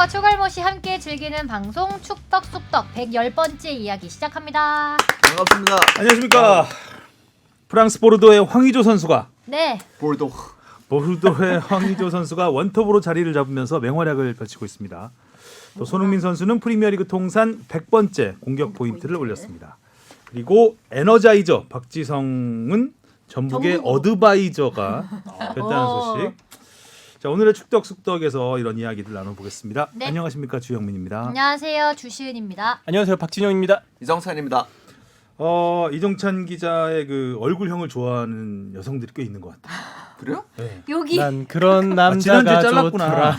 축덕과 추갈못이 함께 즐기는 방송 축덕숙덕 110번째 이야기 시작합니다. 반갑습니다. 안녕하십니까. 프랑스 보르도의 황의조 선수가 네. 보르도의 황의조 선수가 원톱으로 자리를 잡으면서 맹활약을 펼치고 있습니다. 또 손흥민 선수는 프리미어리그 통산 100번째 공격 포인트를 올렸습니다. 그리고 에너자이저 박지성은 전북의 어드바이저가 됐다는 소식. 자, 오늘의 축덕숙덕에서 이런 이야기들 나눠보겠습니다. 네. 안녕하십니까, 주영민입니다. 안녕하세요. 주시은입니다. 안녕하세요, 박진영입니다. 이정찬입니다. 이정찬 기자의 그 얼굴형을 좋아하는 여성들이 꽤 있는 것 같아요. 그래요? 네. 여기 난 그런 지난주에 남자가 잘랐구나. 좋더라.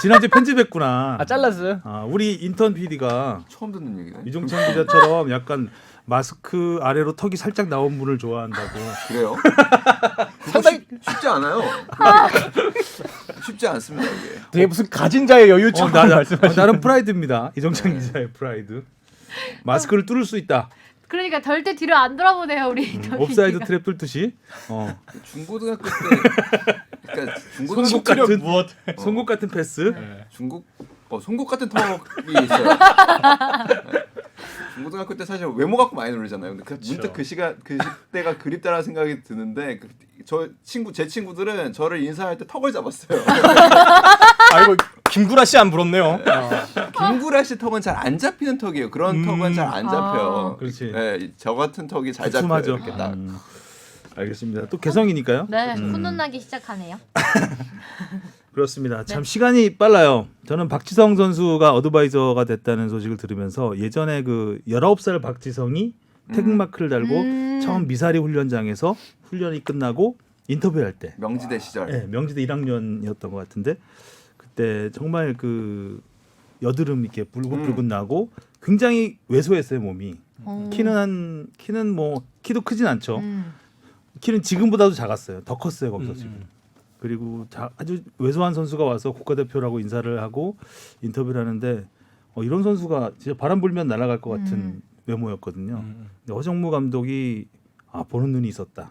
지난주에 편집했구나. 잘랐어요? 우리 인턴 PD가 처음 듣는 얘기네. 이정찬 기자처럼 약간 마스크 아래로 턱이 살짝 나온 분을 좋아한다고. 그래요? 상당히 쉽지 않아요. 쉽지 않습니다 이게. 되게 무슨 가진 자의 여유처럼 말씀하시는. 나는 프라이드입니다. 이정찬 기자의 프라이드. 마스크를 뚫을 수 있다. 그러니까 절대 뒤로 안 돌아보네요, 우리. 옵사이드 트랩 뚫듯이. 중고등학교 때, 그러니까 송곳 같은 무엇? 송곳 같은 패스. 송곳 같은 턱이 있어요. 중고등학교 때 사실 외모 갖고 많이 놀잖아요. 근데 문득 그 시대가 그립다라는 생각이 드는데 제 친구들은 저를 인사할 때 턱을 잡았어요. 아이고 김구라 씨 안 부럽네요. 김구라 씨 턱은 잘 안 잡히는 턱이에요. 그런 턱은 잘 안 잡혀요. 그렇지. 네, 저 같은 턱이 잘 잡혀요. 두툼하죠. 이렇게 딱. 알겠습니다. 또 개성이니까요. 네, 훈훈 나기 시작하네요. 그렇습니다. 참 시간이 빨라요. 저는 박지성 선수가 어드바이저가 됐다는 소식을 들으면서 예전에 그 19살 박지성이 태극마크를 달고 처음 미사리 훈련장에서 훈련이 끝나고 인터뷰할 때 명지대 시절. 네, 명지대 1학년이었던 것 같은데 그때 정말 그 여드름 이렇게 불긋불긋 나고 굉장히 왜소했어요 몸이. 키는 뭐 키도 크진 않죠. 키는 지금보다도 작았어요. 더 컸어요 거기서 지금. 그리고 아주 왜소한 선수가 와서 국가대표라고 인사를 하고 인터뷰를 하는데 이런 선수가 진짜 바람 불면 날아갈 것 같은 외모였거든요. 근데 허정무 감독이 보는 눈이 있었다.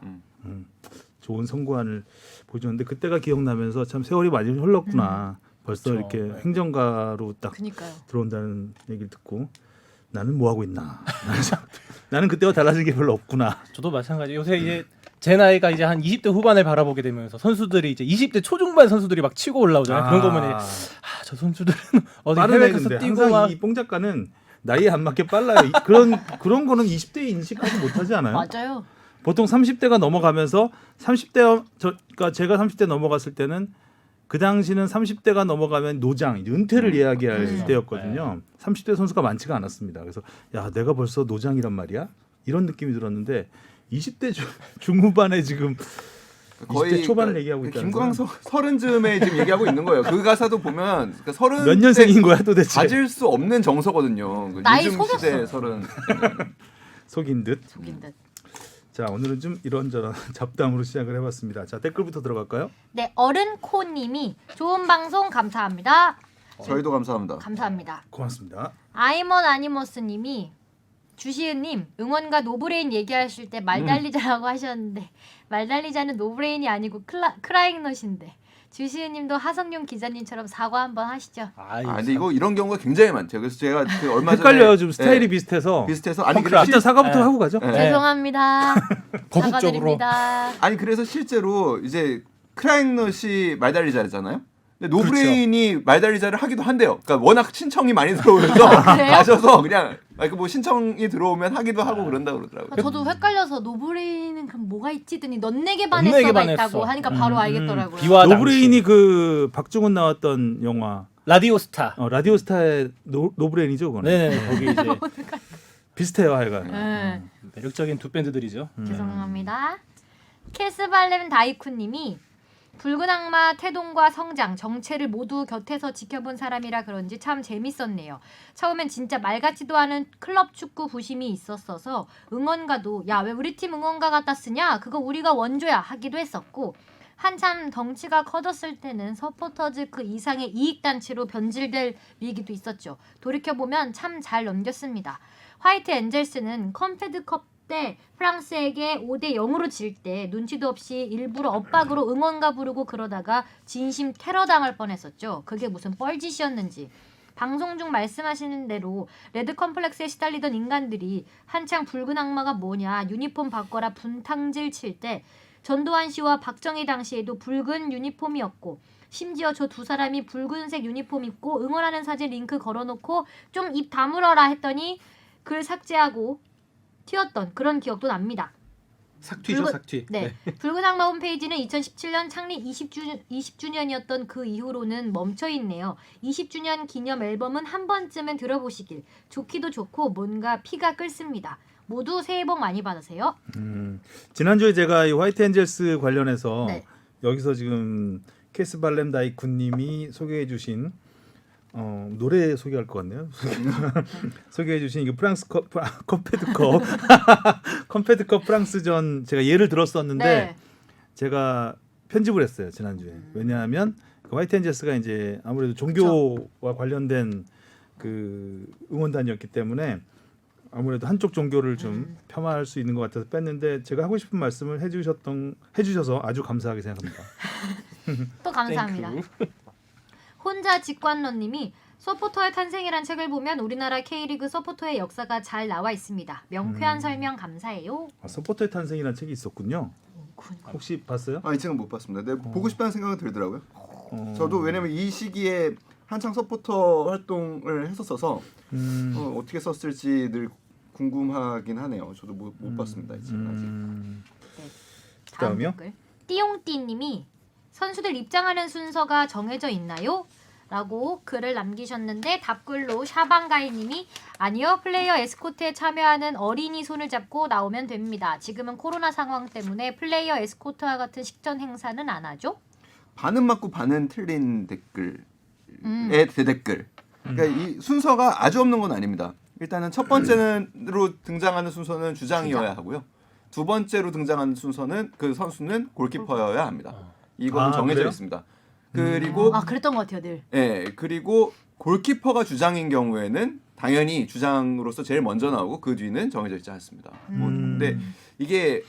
좋은 선구안을 보여줬는데 그때가 기억나면서 참 세월이 많이 흘렀구나. 벌써 그렇죠. 이렇게 행정가로 딱 그니까요. 들어온다는 얘기를 듣고 나는 뭐 하고 있나. 나는 그때와 달라진 게 별로 없구나. 저도 마찬가지. 요새 이제 제 나이가 이제 한 20대 후반을 바라보게 되면서 선수들이 이제 20대 초중반 선수들이 막 치고 올라오잖아요. 그런 거 보면 저 선수들은 어디 해외 가서 뛰고 항상 막 이 뽕 작가는 나이에 안 맞게 빨라요. 그런 거는 20대에 인식하지 못하지 않아요? 맞아요. 보통 30대가 넘어가면서 그러니까 제가 30대 넘어갔을 때는 그 당시는 30대가 넘어가면 노장, 은퇴를 이야기할 때였거든요. 30대 선수가 많지가 않았습니다. 그래서 야 내가 벌써 노장이란 말이야? 이런 느낌이 들었는데 20대 중후반에 지금 거의 20대 초반을 얘기하고 있다는 김광 서른쯤에 지금 얘기하고 있는 거예요. 그 가사도 보면 서른 몇 년생인 거야 도대체? 가질 수 없는 정서거든요. 나이 요즘 속였어. 시대 서른. 속인 듯. 속인 듯. 자 오늘은 좀 이런저런 잡담으로 시작을 해봤습니다. 자 댓글부터 들어갈까요? 네, 어른코님이 좋은 방송 감사합니다. 저희도 감사합니다. 감사합니다. 고맙습니다. 아이먼 아니머스님이 주시은님 응원과 노브레인 얘기하실 때 말달리자라고 하셨는데 말달리자는 노브레인이 아니고 크라잉넛인데 주시은님도 하성룡 기자님처럼 사과 한번 하시죠. 근데 이런 경우가 굉장히 많죠. 그래서 제가 얼마 전에 헷갈려요. 좀 스타일이 비슷해서. 아니 일단 사과부터 하고 가죠. 네. 죄송합니다. 거국적으로. 사과드립니다. 아니 그래서 실제로 이제 크라잉넛이 말달리자잖아요. 근데 노브레인이 말달리자를 하기도 한대요. 그러니까 워낙 신청이 많이 들어오면서 그래요? 가셔서 그냥 뭐 신청이 들어오면 하기도 하고 그런다고 그러더라고요. 저도 헷갈려서 노브레인은 그럼 뭐가 있지더니 넌 내게 반했어가 반했어. 있다고 하니까 바로 알겠더라고요. 비와 노브레인이 그 박중훈 나왔던 영화 라디오 스타. 라디오스타의 노브레인이죠, 그거는. 네, 거기 이제 비슷해요, 하여간. 네. 매력적인 두 밴드들이죠. 죄송합니다. 캐스발렘 다이쿠님이 붉은 악마 태동과 성장, 정체를 모두 곁에서 지켜본 사람이라 그런지 참 재밌었네요. 처음엔 진짜 말 같지도 않은 클럽 축구 부심이 있었어서 응원가도 야 왜 우리 팀 응원가 갖다 쓰냐? 그거 우리가 원조야 하기도 했었고 한참 덩치가 커졌을 때는 서포터즈 그 이상의 이익단체로 변질될 위기도 있었죠. 돌이켜보면 참 잘 넘겼습니다. 화이트 엔젤스는 컨페드컵 그때 프랑스에게 5대 0으로 질 때 눈치도 없이 일부러 엇박으로 응원가 부르고 그러다가 진심 테러 당할 뻔했었죠. 그게 무슨 뻘짓이었는지. 방송 중 말씀하시는 대로 레드 컴플렉스에 시달리던 인간들이 한창 붉은 악마가 뭐냐 유니폼 바꿔라 분탕질 칠 때 전두환 씨와 박정희 당시에도 붉은 유니폼이었고 심지어 저 두 사람이 붉은색 유니폼 입고 응원하는 사진 링크 걸어놓고 좀 입 다물어라 했더니 글 삭제하고 튀었던 그런 기억도 납니다. 삭튀죠, 붉은- 삭튀. 네. 붉은 악마 홈페이지는 2017년 창립 20주년이었던 그 이후로는 멈춰 있네요. 20주년 기념 앨범은 한 번쯤은 들어보시길. 좋기도 좋고 뭔가 피가 끓습니다. 모두 새해 복 많이 받으세요. 지난주에 제가 이 화이트 엔젤스 관련해서 네. 여기서 지금 케스 발렘 다이쿤님이 소개해주신 노래 소개할 것 같네요. 소개해주신 이거 프랑스 컴패드컵 컴패드컵 프랑스전 제가 예를 들었었는데 네. 제가 편집을 했어요 지난주에. 왜냐하면 그 화이트 엔젤스가 이제 아무래도 종교와 관련된 그 응원단이었기 때문에 아무래도 한쪽 종교를 좀 폄하할 수 있는 것 같아서 뺐는데 제가 하고 싶은 말씀을 해주셔서 아주 감사하게 생각합니다. 또 감사합니다. 혼자 직관러님이 서포터의 탄생이란 책을 보면 우리나라 K리그 서포터의 역사가 잘 나와 있습니다. 명쾌한 설명 감사해요. 서포터의 탄생이라는 책이 있었군요. 혹시 봤어요? 이 책은 못 봤습니다. 근데 보고 싶다는 생각은 들더라고요. 저도 왜냐면 이 시기에 한창 서포터 활동을 했었어서 어떻게 썼을지 늘 궁금하긴 하네요. 저도 못 봤습니다. 이 책은 아직. 다음 다음이요? 댓글. 띠용띠님이 선수들 입장하는 순서가 정해져 있나요? 라고 글을 남기셨는데 답글로 샤방가이님이 아니요 플레이어 에스코트에 참여하는 어린이 손을 잡고 나오면 됩니다. 지금은 코로나 상황 때문에 플레이어 에스코트와 같은 식전 행사는 안 하죠? 반은 맞고 반은 틀린 댓글의 대댓글. 그러니까 이 순서가 아주 없는 건 아닙니다. 일단은 첫 번째로 등장하는 순서는 주장이어야 하고요. 두 번째로 등장하는 순서는 그 선수는 골키퍼여야 합니다. 이거는 정해져 그래요? 있습니다. 그리고 그랬던 것 같아요 늘. 그리고 골키퍼가 주장인 경우에는 당연히 주장으로서 제일 먼저 나오고 그 뒤는 정해져 있지 않습니다. 근데 이게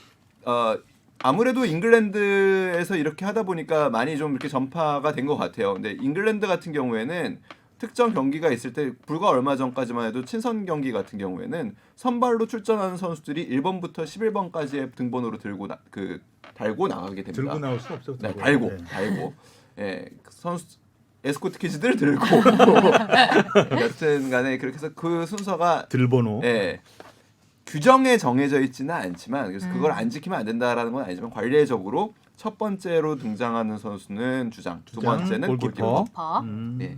아무래도 잉글랜드에서 이렇게 하다 보니까 많이 좀 이렇게 전파가 된 것 같아요. 근데 잉글랜드 같은 경우에는 특정 경기가 있을 때 불과 얼마 전까지만 해도 친선 경기 같은 경우에는 선발로 출전하는 선수들이 1번부터 11번까지의 등번호로 달고 나가게 됩니다. 들고 나올 수 없죠. 네, 들고. 달고. 그 선수 에스코트 키즈들을 들고 여튼간에 그렇게 해서 그 순서가 들번호. 규정에 정해져 있지는 않지만 그래서 그걸 안 지키면 안 된다라는 건 아니지만 관례적으로 첫 번째로 등장하는 선수는 주장, 두 번째는 골키퍼. 예.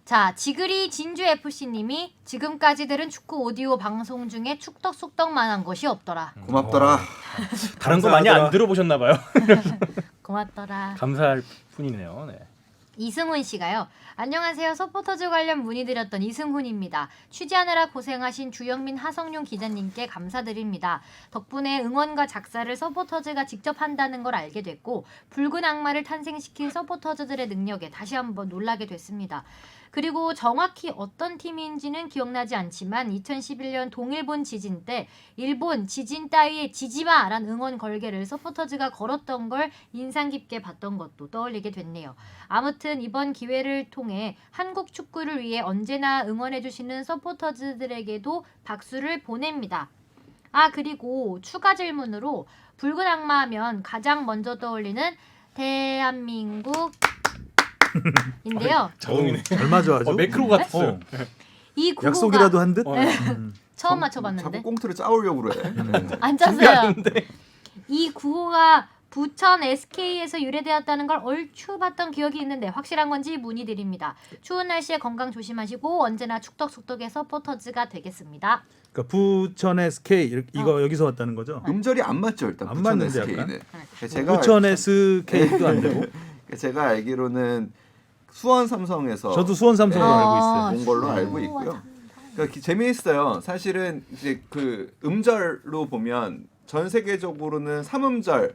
자, 지그리 진주 FC님이 지금까지들은 축구 오디오 방송 중에 축덕숙덕만 한 것이 없더라. 고맙더라. 다른 거 많이 안 들어보셨나 봐요. 고맙더라. 감사할 뿐이네요. 네. 이승훈 씨가요. 안녕하세요. 서포터즈 관련 문의드렸던 이승훈입니다. 취재하느라 고생하신 주영민 하성룡 기자님께 감사드립니다. 덕분에 응원과 작사를 서포터즈가 직접 한다는 걸 알게 됐고 붉은 악마를 탄생시킨 서포터즈들의 능력에 다시 한번 놀라게 됐습니다. 그리고 정확히 어떤 팀인지는 기억나지 않지만 2011년 동일본 지진 때 일본 지진 따위에 지지마라는 응원 걸개를 서포터즈가 걸었던 걸 인상 깊게 봤던 것도 떠올리게 됐네요. 아무튼 이번 기회를 통해 한국 축구를 위해 언제나 응원해주시는 서포터즈들에게도 박수를 보냅니다. 그리고 추가 질문으로 붉은 악마 하면 가장 먼저 떠올리는 대한민국 인데요. 자동이네. 잘 맞아 아주. 매크로 같았어요. 이 구호가 약속이라도 한 듯. 처음 자꾸 맞춰봤는데 꽁트를 짜오려고 그래. 안 짰어요. 이 구호가 부천 SK에서 유래되었다는 걸 얼추 봤던 기억이 있는데 확실한 건지 문의드립니다. 추운 날씨에 건강 조심하시고 언제나 축덕숙덕의 서포터즈가 되겠습니다. 그러니까 부천 SK 이거 여기서 왔다는 거죠? 음절이 안 맞죠 일단. 안 부천 맞는데 SK는. 부천 SK도 안 되고. 제가 알기로는 수원 삼성에서 저도 수원 삼성으로 알고 있어요. 본 걸로 알고 있고요. 그러니까 재미있어요. 사실은 이제 그 음절로 보면 전 세계적으로는 3음절이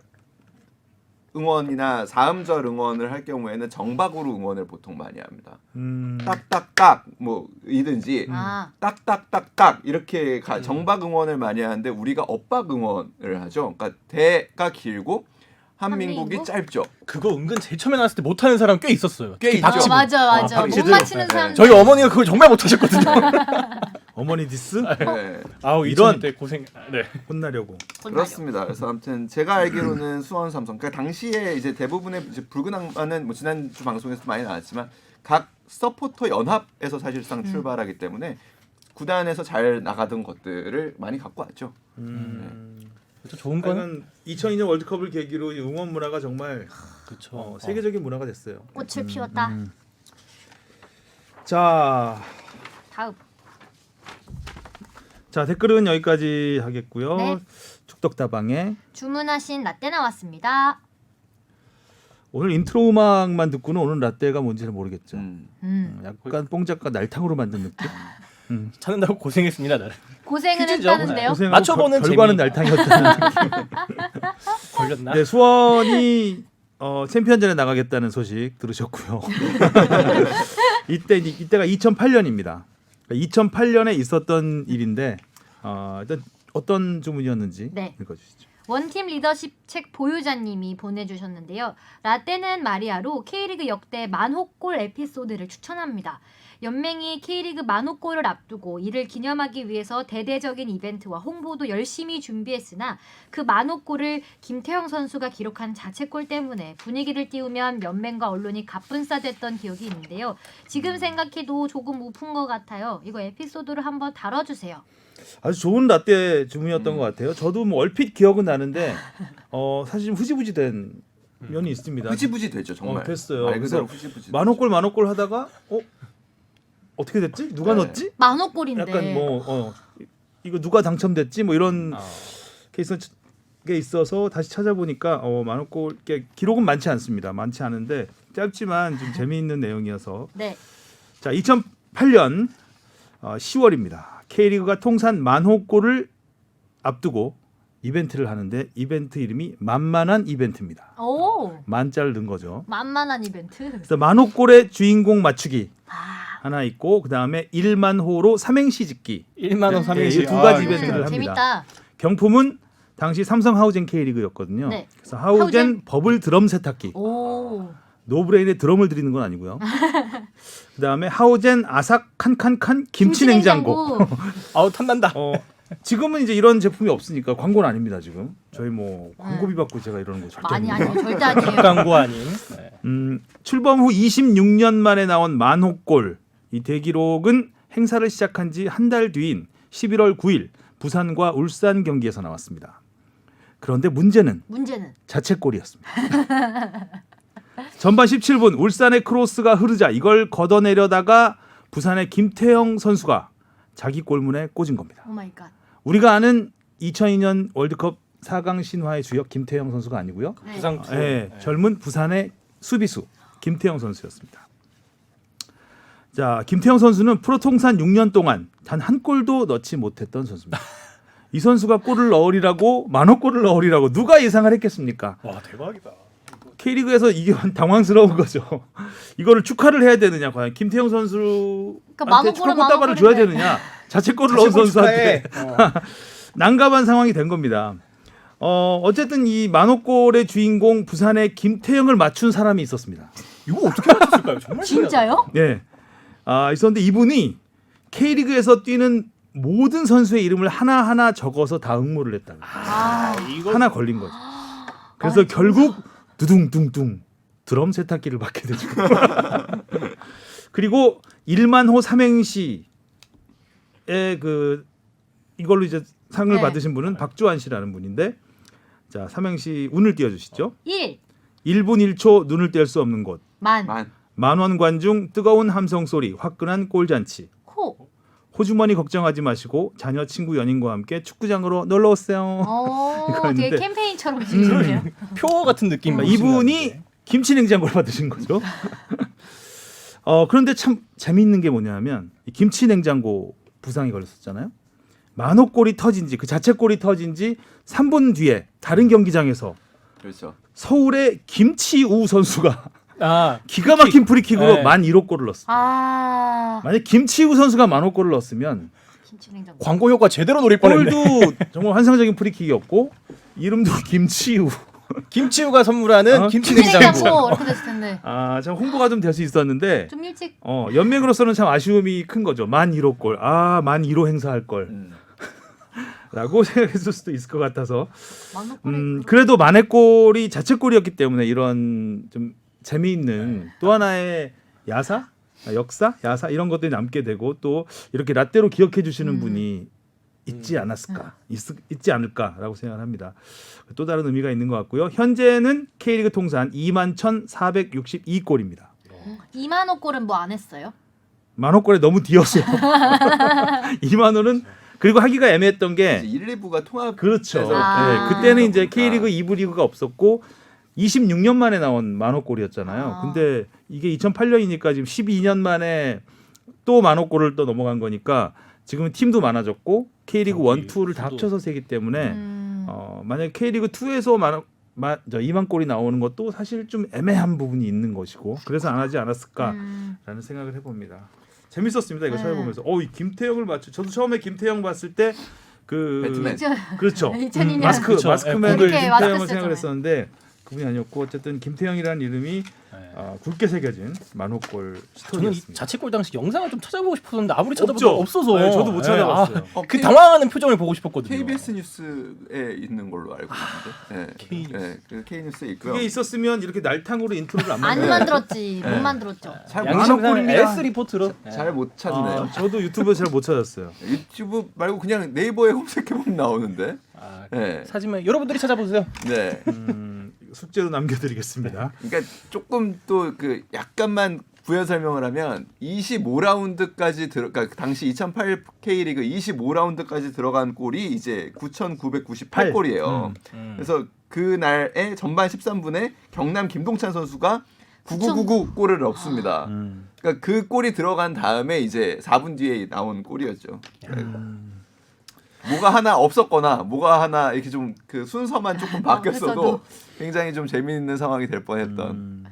응원이나 4음절 응원을 할 경우에는 정박으로 응원을 보통 많이 합니다. 음. 딱딱딱 뭐 이든지 아, 딱딱딱딱 이렇게 정박 응원을 많이 하는데 우리가 엇박 응원을 하죠. 그러니까 대가 길고 한민국이 한민국? 짧죠. 그거 은근 제일 처음에 나왔을 때 못하는 사람 꽤 있었어요. 꽤 특히 있죠. 박지부. 맞아. 못 박지들. 맞히는 네. 사람. 저희 어머니가 그걸 정말 못하셨거든요. 어머니 디스 네. 아우 이런- 2000년 때 고생. 네. 혼나려고. 그렇습니다. 그래서 아무튼 제가 알기로는 수원 삼성 그러니까 당시에 이제 대부분의 이제 붉은 악마는 뭐 지난주 방송에서 많이 나왔지만 각 서포터 연합에서 사실상 출발하기 때문에 구단에서 잘 나가던 것들을 많이 갖고 왔죠. 또 좋은 거는 하여간 2002년 월드컵을 계기로 이 응원 문화가 정말 그렇죠. 세계적인 문화가 됐어요. 꽃을 피웠다. 자, 다음 댓글은 여기까지 하겠고요. 네. 축덕다방에 주문하신 라떼 나왔습니다. 오늘 인트로 음악만 듣고는 오늘 라떼가 뭔지 잘 모르겠죠. 약간 뽕작가 날탕으로 만든 느낌. 찾는다고 고생했습니다, 나를. 고생을 퀴즈죠. 했다는데요. 고생하고 맞춰보는 결과는 재미. 날탕이었다는 느낌. 걸렸나? 네, 수원이 챔피언전에 나가겠다는 소식 들으셨고요. 이때가 2008년입니다. 2008년에 있었던 일인데 일단 어떤 주문이었는지 네. 읽어주시죠. 원팀 리더십 책 보유자님이 보내주셨는데요. 라떼는 마리아로 K리그 역대 만호골 에피소드를 추천합니다. 연맹이 K리그 만호골을 앞두고 이를 기념하기 위해서 대대적인 이벤트와 홍보도 열심히 준비했으나 그 만호골을 김태형 선수가 기록한 자책골 때문에 분위기를 띄우면 연맹과 언론이 갑분싸됐던 기억이 있는데요. 지금 생각해도 조금 우픈 것 같아요. 이거 에피소드를 한번 다뤄주세요. 아주 좋은 라떼 주문이었던 것 같아요. 저도 뭐 얼핏 기억은 나는데 사실 좀 흐지부지된 면이 있습니다. 흐지부지 되죠 정말. 됐어요. 말 그대로 그래서 흐지부지. 만호골 하다가 어떻게 됐지? 누가 네. 넣었지? 만호골인데. 약간 뭐 이거 누가 당첨됐지? 뭐 이런 케이스가 있어서 다시 찾아보니까 만호골 기록은 많지 않습니다. 많지 않은데 짧지만 좀 재미있는 내용이어서 네. 자 2008년 10월입니다. K리그가 통산 만호골을 앞두고 이벤트를 하는데 이벤트 이름이 만만한 이벤트입니다. 오, 만자를 넣은 거죠. 만만한 이벤트. 그래서 만호골의 주인공 맞추기 아, 하나 있고 그 다음에 1만호로 삼행시 짓기 1만 원 삼행시. 이 두 가지 이거 이벤트를 합니다. 재밌다. 경품은 당시 삼성 하우젠 K리그였거든요. 네. 그래서 하우젠 하우젠? 버블 드럼 세탁기. 오, 노브레인에 드럼을 드리는 건 아니고요. 그다음에 하우젠 아삭 칸칸칸 김치 냉장고. 아우 탐난다. 지금은 이제 이런 제품이 없으니까 광고는 아닙니다. 지금 저희 뭐 광고비 받고 제가 이러는 거 절대 아니 아니에요. 아니요 절대 아니에요. 광고 아닌. 네. 출범 후 26년 만에 나온 만호골. 이 대기록은 행사를 시작한 지 한 달 뒤인 11월 9일 부산과 울산 경기에서 나왔습니다. 그런데 문제는 자책골이었습니다. 전반 17분 울산의 크로스가 흐르자 이걸 걷어내려다가 부산의 김태형 선수가 자기 골문에 꽂은 겁니다. 오 마이 갓. 우리가 아는 2002년 월드컵 4강 신화의 주역 김태형 선수가 아니고요. 네. 부상 투. 젊은 부산의 수비수 김태형 선수였습니다. 자, 김태형 선수는 프로 통산 6년 동안 단 한 골도 넣지 못했던 선수입니다. 이 선수가 골을 넣으리라고 만호골을 넣으리라고 누가 예상을 했겠습니까? 와 대박이다. K리그에서 이게 당황스러운 거죠. 이거를 축하를 해야 되느냐 과연 김태형 선수한테 만호골은 축하 꽃다발을 줘야 만호골인데. 되느냐 자책골을 넣은 선수한테 축하해. 난감한 상황이 된 겁니다. 어쨌든 이 만호골의 주인공 부산의 김태형을 맞춘 사람이 있었습니다. 이거 어떻게 맞췄을까요? 정말 진짜요? 네. 있었는데 이분이 K리그에서 뛰는 모든 선수의 이름을 하나하나 적어서 다 응모를 했다. 아, 이거 하나 걸린 거죠. 그래서 결국 두둥둥둥 드럼 세탁기를 받게 되죠. 그리고 1만호 삼행시에 이걸로 이제 상을 네. 받으신 분은 박주환 씨라는 분인데 자 삼행시 운을 띄워주시죠. 1. 1분 1초 눈을 뗄 수 없는 곳. 만. 만원 관중 뜨거운 함성 소리 화끈한 골잔치. 코. 호주머니 걱정하지 마시고 자녀 친구 연인과 함께 축구장으로 놀러 오세요. 오, 이거 되게 했는데- 캠페인처럼 지으네요. 표 같은 느낌. 이분이 김치 냉장고를 받으신 거죠. 그런데 참 재미있는 게 뭐냐면 이 김치 냉장고 부상이 걸렸었잖아요. 만호골이 터진 지 그 자책골이 터진 지 3분 뒤에 다른 경기장에서 그렇죠. 서울의 김치우 선수가 아, 기가 막힌 프리킥으로 네. 11,5골을 넣었어요. 아 만약 김치우 선수가 11,5골을 넣었으면 김치냉장고. 광고 효과 제대로 노릴 뻔했네. 골도 정말 환상적인 프리킥이었고 이름도 김치우. 김치우가 선물하는 어? 김치냉장고. 김치냉장고 이렇게 됐을 텐데 아, 참 홍보가 좀 될 수 있었는데 좀 일찍. 연맹으로서는 참 아쉬움이 큰 거죠. 11,5골. 아, 11,5 행사할 걸. 라고 생각했을 수도 있을 것 같아서 막노골에 그래도 만회골이 자책골이었기 때문에 이런 좀 재미있는 또 하나의 야사? 역사? 야사? 이런 것들이 남게 되고 또 이렇게 라떼로 기억해 주시는 분이 있지 않았을까? 있지 않을까라고 생각을 합니다. 또 다른 의미가 있는 것 같고요. 현재는 K리그 통산 21,462골입니다. 2만 원 골은 뭐 안 했어요? 만호골에 너무 뒤었어요. 2만 원은 그리고 하기가 애매했던 게 1, 2부가 통합. 그렇죠. 아. 네, 그때는 이제 K리그 2부 리그가 없었고 26년 만에 나온 만호골이었잖아요. 아. 근데 이게 2008년이니까 지금 12년 만에 또 만호골을 또 넘어간 거니까 지금은 팀도 많아졌고 K리그 1, 2를 다 합쳐서 세기 때문에 만약에 K리그 2에서 2만 골이 나오는 것도 사실 좀 애매한 부분이 있는 것이고 그래서 안 하지 않았을까라는 생각을 해봅니다. 재밌었습니다. 이거 네. 찾아보면서 이 김태형을 맞춰. 저도 처음에 김태형 봤을 때 그 배트맨. 그렇죠. 2002년. 그렇죠. 마스크맨을 이렇게 김태형을 마스크 생각을 쓰잖아요. 했었는데 그분이 아니었고 어쨌든 김태형이라는 이름이 굵게 새겨진 만호골 저는 이 스토리였습니다. 자책골 당시 영상을 좀 찾아보고 싶었는데 아무리 없죠. 찾아봐도 없어서 네, 저도 못 찾아봤어요. 그 당황하는 표정을 보고 싶었거든요. KBS 뉴스에 있는 걸로 알고 있는데. K- 그 K 뉴스에 있고요. 그게 있었으면 이렇게 날탕으로 인트로를 안 안 만들어요. 만들었지. 네. 못 만들었죠. 잘 양심상 만호골입니다. S 리포트로 잘 못 찾네요. 저도 유튜브 잘 못 찾았어요. 유튜브 말고 그냥 네이버에 검색해보면 나오는데. 네. 사진만 여러분들이 찾아보세요. 네. 숙제로 남겨드리겠습니다. 그러니까 조금 또 그 약간만 부연 설명을 하면 25라운드까지 그러니까 당시 2008 K리그 25라운드까지 들어간 골이 이제 9,998골이에요. 그래서 그날의 전반 13분에 경남 김동찬 선수가 9999 골을 넣습니다. 그러니까 그 골이 들어간 다음에 이제 4분 뒤에 나온 골이었죠. 뭐가 하나 없었거나 뭐가 하나 이렇게 좀 그 순서만 조금 바뀌었어도 굉장히 좀 재미있는 상황이 될 뻔했던.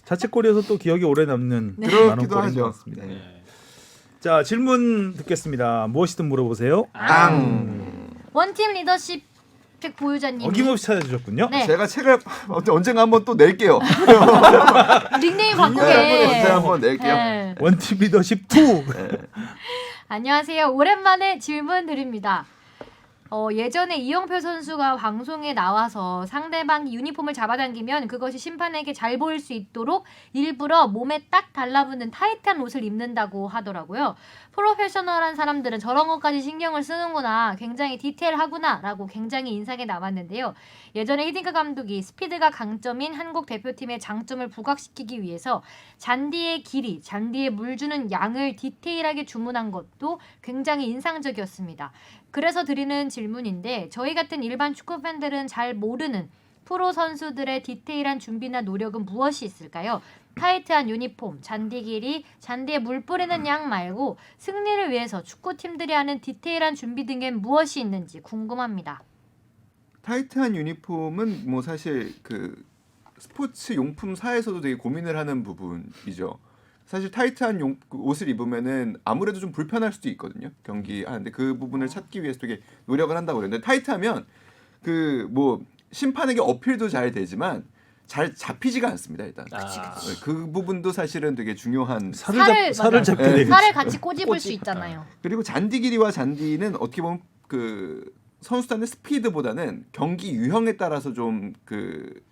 자책골이어서 또 기억이 오래 남는 그렇기도 만호골인 것 하죠. 같습니다. 네. 자, 질문 듣겠습니다. 무엇이든 물어보세요. 원팀 리더십 책 보유자님. 어김없이 찾아주셨군요. 네. 제가 책을 언젠가 한번 또 낼게요. 닉네임 언제 바꾸게. 한번 낼게요. 네. 원팀 리더십 2. 안녕하세요. 오랜만에 질문 드립니다. 예전에 이영표 선수가 방송에 나와서 상대방이 유니폼을 잡아당기면 그것이 심판에게 잘 보일 수 있도록 일부러 몸에 딱 달라붙는 타이트한 옷을 입는다고 하더라고요. 프로페셔널한 사람들은 저런 것까지 신경을 쓰는구나, 굉장히 디테일하구나 라고 굉장히 인상에 남았는데요. 예전에 히딩크 감독이 스피드가 강점인 한국 대표팀의 장점을 부각시키기 위해서 잔디의 길이, 잔디에 물 주는 양을 디테일하게 주문한 것도 굉장히 인상적이었습니다. 그래서 드리는 질문인데 저희 같은 일반 축구 팬들은 잘 모르는 프로 선수들의 디테일한 준비나 노력은 무엇이 있을까요? 타이트한 유니폼, 잔디 길이, 잔디에 물 뿌리는 양 말고 승리를 위해서 축구팀들이 하는 디테일한 준비 등엔 무엇이 있는지 궁금합니다. 타이트한 유니폼은 뭐 사실 그 스포츠 용품사에서도 되게 고민을 하는 부분이죠. 사실 타이트한 옷을 입으면은 아무래도 좀 불편할 수도 있거든요. 경기하는데 그 부분을 찾기 위해서 되게 노력을 한다고 그러는데 타이트하면 그 뭐 심판에게 어필도 잘 되지만 잘 잡히지가 않습니다. 일단 그 부분도 사실은 되게 중요한. 살을 잡게 네. 되겠죠. 살을 같이 꼬집을 수 있잖아요. 그리고 잔디 길이와 잔디는 어떻게 보면 그 선수단의 스피드보다는 경기 유형에 따라서 좀 그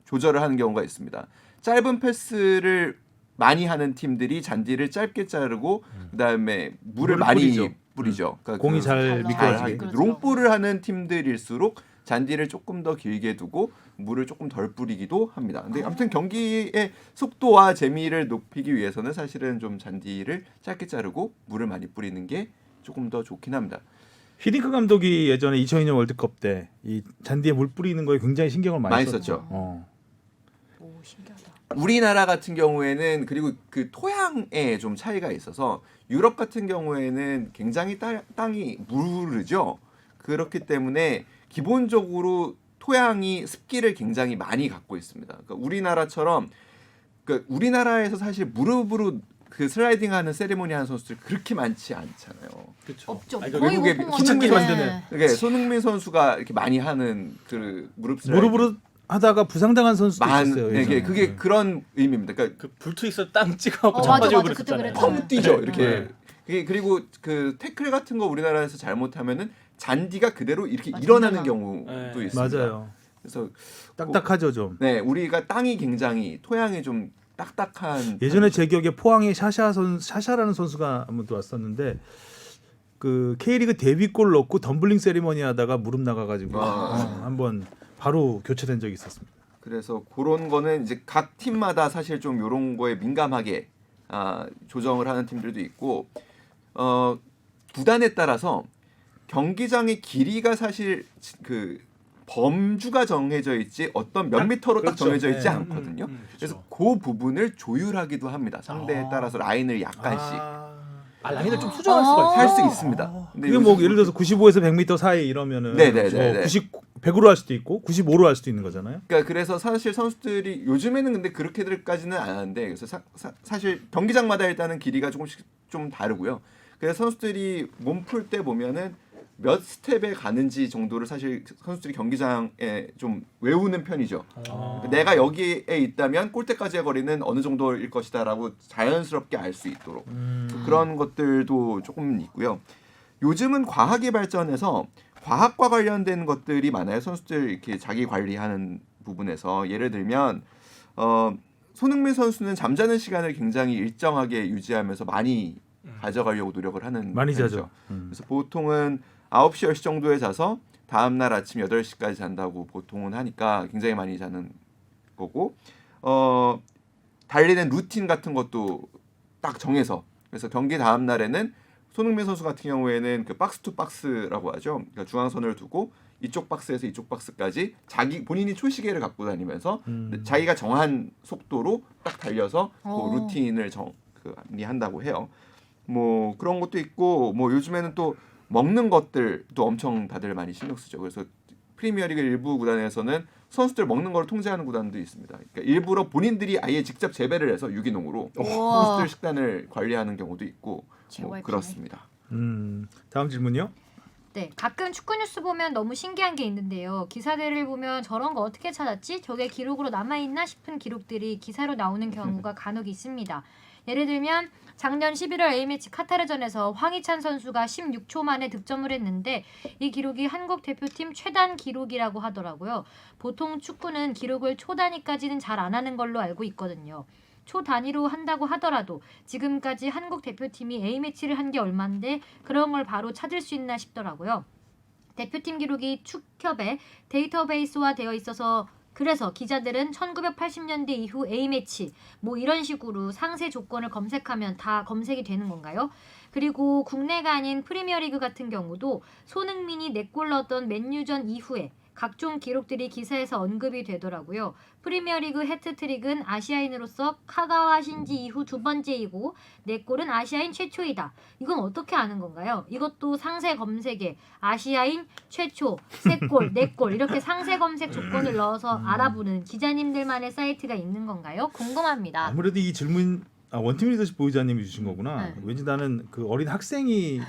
조절을 하는 경우가 있습니다. 짧은 패스를 많이 하는 팀들이 잔디를 짧게 자르고 그다음에 물을 많이 뿌리죠. 그러니까 공이 잘 미끄러지게. 그렇죠. 롱볼을 하는 팀들일수록 잔디를 조금 더 길게 두고 물을 조금 덜 뿌리기도 합니다. 근데 아무튼 경기의 속도와 재미를 높이기 위해서는 사실은 좀 잔디를 짧게 자르고 물을 많이 뿌리는 게 조금 더 좋긴 합니다. 히딩크 감독이 예전에 2002년 월드컵 때 이 잔디에 물 뿌리는 거에 굉장히 신경을 많이 썼죠. 오, 신기하다. 우리나라 같은 경우에는 그리고 그 토양에 좀 차이가 있어서 유럽 같은 경우에는 굉장히 땅이 무르죠. 그렇기 때문에 기본적으로 토양이 습기를 굉장히 많이 갖고 있습니다. 그러니까 우리나라처럼 우리나라에서 사실 무릎으로 그 슬라이딩하는 세리머니 하는 선수들 그렇게 많지 않잖아요. 그렇죠. 없죠. 아니, 거의 외국의 보통 기찻길 없는데. 만드는. 그러니까 손흥민 선수가 이렇게 많이 하는 그 무릎 슬라이딩 무릎으로 하다가 부상당한 선수도 있었어요. 네, 예전에. 그게 그런 의미입니다. 그러니까 그 불투있어 땅 찍어갖고 맞아, 자빠지고 맞아. 그때 그랬잖아요. 그랬죠. 펑 뛰죠. 이렇게 네. 그리고 그 태클 같은 거 우리나라에서 잘못하면은 잔디가 그대로 이렇게 맞아, 일어나는 일어나. 경우도 네. 있습니다. 맞아요. 그래서 딱딱하죠 좀. 네, 우리가 땅이 굉장히 토양이 좀 딱딱한 예전에 제 기억에 포항에 샤샤라는 선수가 한 번 또 왔었는데 그 K리그 데뷔골 넣고 덤블링 세리머니 하다가 무릎 나가가지고 한번 바로 교체된 적이 있었습니다. 그래서 그런 거는 이제 각 팀마다 사실 좀 이런 거에 민감하게 조정을 하는 팀들도 있고 구단에 따라서 경기장의 길이가 사실 그 범주가 정해져 있지 어떤 몇 미터로 딱 그렇죠. 정해져 있지 네. 않거든요. 그렇죠. 그래서 그 부분을 조율하기도 합니다. 상대에 따라서 라인을 약간씩 라인을 좀 수정할 수가 있어요. 할 수 있습니다. 근데 그게 뭐 요즘 예를 들어서 95에서 100m 사이 이러면은 네네네네. 100으로 할 수도 있고 95로 할 수도 있는 거잖아요. 그러니까 그래서 사실 선수들이 요즘에는 근데 그렇게들까지는 안 하는데 그래서 사실 경기장마다 일단은 길이가 조금씩 좀 다르고요. 그래서 선수들이 몸 풀 때 보면은 몇 스텝에 가는지 정도를 사실 선수들이 경기장에 좀 외우는 편이죠. 내가 여기에 있다면 골대까지의 거리는 어느 정도일 것이다라고 자연스럽게 알 수 있도록 그런 것들도 조금 있고요. 요즘은 과학이 발전해서 과학과 관련된 것들이 많아요. 선수들 이렇게 자기 관리하는 부분에서 예를 들면 손흥민 선수는 잠자는 시간을 굉장히 일정하게 유지하면서 많이 가져가려고 노력을 하는 많이 편이죠. 자죠. 그래서 보통은 9시, 10시 정도에 자서 다음날 아침 8시까지 잔다고 보통은 하니까 굉장히 많이 자는 거고 달리는 루틴 같은 것도 딱 정해서 그래서 경기 다음날에는 손흥민 선수 같은 경우에는 그 박스 투 박스라고 하죠. 그러니까 중앙선을 두고 이쪽 박스에서 이쪽 박스까지 본인이 초시계를 갖고 다니면서 자기가 정한 속도로 딱 달려서 그 루틴을 정리한다고 해요. 뭐 그런 것도 있고 뭐 요즘에는 또 먹는 것들도 엄청 다들 많이 신경 쓰죠. 그래서 프리미어리그 일부 구단에서는 선수들 먹는 걸 통제하는 구단도 있습니다. 그러니까 일부러 본인들이 아예 직접 재배를 해서 유기농으로 우와. 선수들 식단을 관리하는 경우도 있고 뭐 재활 그렇습니다. 다음 질문이요. 네, 가끔 축구 뉴스 보면 너무 신기한 게 있는데요. 기사들을 보면 저런 거 어떻게 찾았지? 저게 기록으로 남아있나 싶은 기록들이 기사로 나오는 경우가 간혹 있습니다. 예를 들면 작년 11월 A매치 카타르전에서 황희찬 선수가 16초 만에 득점을 했는데 이 기록이 한국 대표팀 최단 기록이라고 하더라고요. 보통 축구는 기록을 초 단위까지는 잘 안 하는 걸로 알고 있거든요. 초 단위로 한다고 하더라도 지금까지 한국 대표팀이 A매치를 한 게 얼만데 그런 걸 바로 찾을 수 있나 싶더라고요. 대표팀 기록이 축협에 데이터베이스화 되어 있어서 그래서 기자들은 1980년대 이후 A매치 뭐 이런 식으로 상세 조건을 검색하면 다 검색이 되는 건가요? 그리고 국내가 아닌 프리미어리그 같은 경우도 손흥민이 4골 넣었던 맨유전 이후에 각종 기록들이 기사에서 언급이 되더라고요. 프리미어리그 해트트릭은 아시아인으로서 카가와 신지 이후 2번째이고 4골은 아시아인 최초이다. 이건 어떻게 아는 건가요? 이것도 상세 검색에 아시아인 최초 3골, 4골 이렇게 상세 검색 조건을 넣어서 알아보는 기자님들만의 사이트가 있는 건가요? 궁금합니다. 아무래도 이 질문 원팀 리더십 보유자님이 주신 거구나. 네. 왠지 나는 그 어린 학생이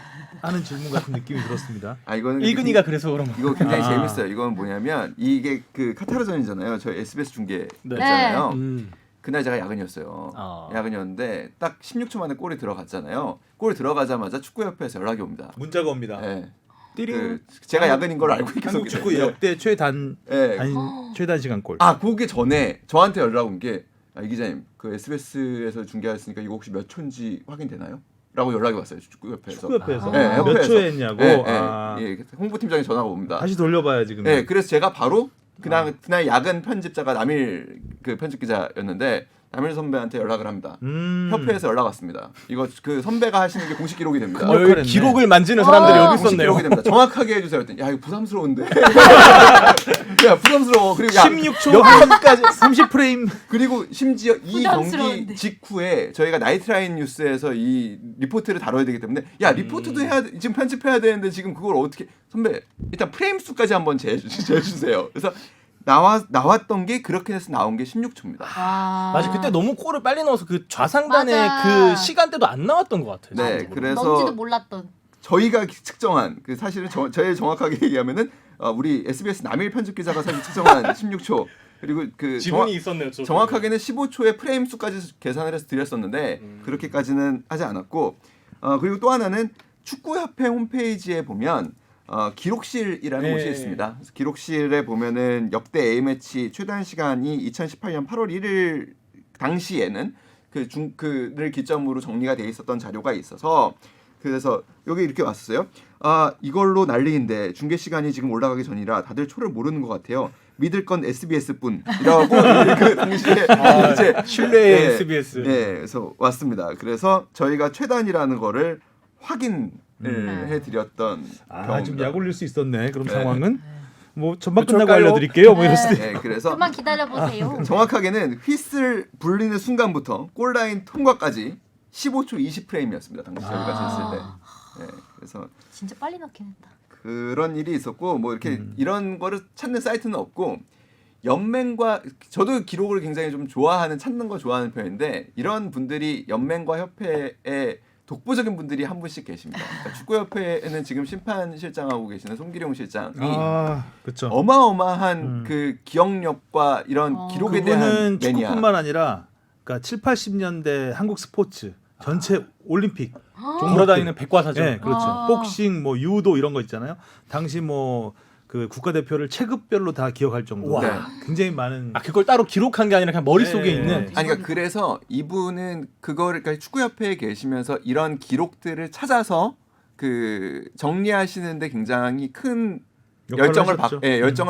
하는 질문 같은 느낌이 들었습니다. 이거는 일근이가 그래서 그런 거. 이거 굉장히 아. 재밌어요. 이건 뭐냐면 이게 그 카타르전이잖아요. 저희 SBS 중계했잖아요. 그날 제가 야근이었어요. 야근이었는데 딱 16초 만에 골이 들어갔잖아요. 골 들어가자마자 축구협회에서 연락이 옵니다. 문자가 옵니다. 네. 띠링. 제가 야근인 걸 알고 있었기 한국 축구 때문에. 역대 최단 네. 최단 시간 골. 그게 전에 저한테 연락 온 게 이 기자님 그 SBS에서 중계하셨으니까 이거 혹시 몇 초인지 확인되나요? 라고 연락이 왔어요. 축구협회에서. 축구협회에서 네, 몇 협회에서. 초에 했냐고. 예, 홍보팀장이 전화가 옵니다. 다시 돌려봐야지 그러면. 네, 그래서 제가 바로 그날 야근 편집자가 남일 그 편집 기자였는데 남일 선배한테 연락을 합니다. 협회에서 연락 왔습니다. 이거 그 선배가 하시는 게 공식 기록이 됩니다. 역할했네. 기록을 만지는 사람들이 여기 공식 있었네요. 기록이 됩니다. 정확하게 해주세요. 했더니 야 이거 부담스러운데. 야 부담스러워. 그리고 야 16초 까지 30프레임. 그리고 심지어 이 경기 부담스러운데. 직후에 저희가 나이트라인 뉴스에서 이 리포트를 다뤄야 되기 때문에 야 리포트도 해야 지금 편집해야 되는데 지금 그걸 어떻게 선배 일단 프레임 수까지 한번 재주세요. 그래서 나왔던 게 그렇게 해서 나온 게 16초입니다. 맞아, 그때 너무 골을 빨리 넣어서 그 좌상단의 맞아. 그 시간대도 안 나왔던 것 같아요. 네, 진짜로. 그래서 뭔지도 몰랐던. 저희가 측정한 그 사실은 제일 정확하게 얘기하면은 우리 SBS 남일 편집 기자가 사실 측정한 16초 그리고 그 지분이 있었네요. 정확하게는 15초의 프레임 수까지 계산을 해서 드렸었는데 그렇게까지는 하지 않았고 그리고 또 하나는 축구협회 홈페이지에 보면 기록실이라는 네. 곳이 있습니다. 그래서 기록실에 보면은 역대 A매치 최단 시간이 2018년 8월 1일 당시에는 그를 기점으로 정리가 돼 있었던 자료가 있어서 그래서 여기 이렇게 왔었어요. 이걸로 난리인데 중계 시간이 지금 올라가기 전이라 다들 초를 모르는 것 같아요. 믿을 건 SBS 뿐이라고 그 당시에 이제 신뢰의 네, SBS. 네, 그래서 왔습니다. 그래서 저희가 최단이라는 거를 확인을 해드렸던 좀 경우입니다. 약 올릴 수 있었네. 그럼 네. 상황은 뭐 전반 그럴까요? 끝나고 알려드릴게요. 뭐 네. 이랬을 때. 네, 그래서 좀만 기다려 보세요. 정확하게는 휘슬 불리는 순간부터 골라인 통과까지 15초 20프레임이었습니다. 당시 저희가 쟀을 때. 네, 그래서 진짜 빨리 넣긴 했다. 그런 일이 있었고 뭐 이렇게 이런 거를 찾는 사이트는 없고 연맹과 저도 기록을 굉장히 좀 찾는 거 좋아하는 편인데 이런 분들이 연맹과 협회에 독보적인 분들이 한 분씩 계십니다. 그러니까 축구협회에는 지금 심판실장하고 계시는 송기룡 실장이 그렇죠. 어마어마한 그 기억력과 이런 기록에 대한 그분은 매니아. 축구뿐만 아니라 그러니까 7, 80년대 한국 스포츠 전체 올림픽 돌아다니는 백과사전. 네, 그렇죠. 복싱, 뭐 유도 이런 거 있잖아요. 당시 뭐 그 국가대표를 체급별로 다 기억할 정도로 와. 굉장히 많은. 그걸 따로 기록한 게 아니라 그냥 머릿속에 네. 있는. 아니 그러니까 그래서 이분은 그거를 그러니까 축구협회에 계시면서 이런 기록들을 찾아서 그 정리하시는데 굉장히 큰 열정을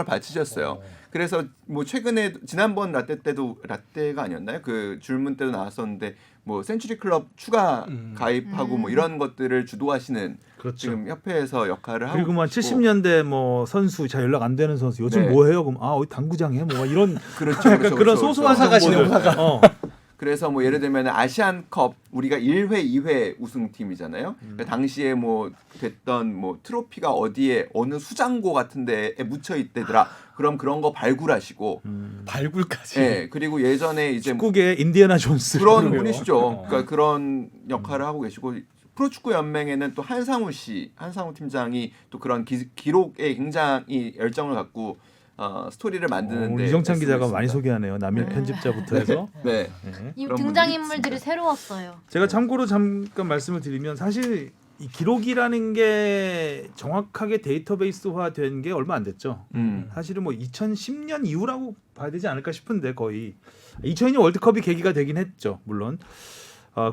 바치셨어요. 그래서 뭐 최근에 지난번 라떼 때도 라떼가 아니었나요? 그 줄문 때도 나왔었는데 뭐 센츄리 클럽 추가 가입하고 뭐 이런 것들을 주도하시는 그렇죠. 지금 협회에서 역할을 하고 그리고 뭐 계시고. 70년대 뭐 선수 잘 연락 안 되는 선수 요즘 네. 뭐 해요? 그럼 어디 당구장에 뭐 이런 그렇죠, 약간 그렇죠, 그런 그렇죠, 소소한 그렇죠. 정보들. 그래서 뭐 예를 들면 아시안컵 우리가 1회, 2회 우승팀이잖아요. 그러니까 당시에 뭐 됐던 뭐 트로피가 어디에 어느 수장고 같은 데에 묻혀 있대더라. 그럼 그런 거 발굴하시고 발굴까지. 예. 그리고 예전에 이제 축구계 인디애나 존스 그런 그러게요. 분이시죠. 그러니까 그런 역할을 하고 계시고 프로축구 연맹에는 또 한상우 팀장이 또 그런 기록에 굉장히 열정을 갖고 스토리를 만드는데 이정찬 기자가 애쓰고 많이 있습니다. 소개하네요. 남일 편집자부터 해서. 네. 네. 이 그런 등장인물들이 분들이 새로웠어요. 제가 참고로 잠깐 말씀을 드리면 사실 이 기록이라는 게 정확하게 데이터베이스화 된 게 얼마 안 됐죠. 사실은 뭐 2010년 이후라고 봐야 되지 않을까 싶은데 거의 2002년 월드컵이 계기가 되긴 했죠. 물론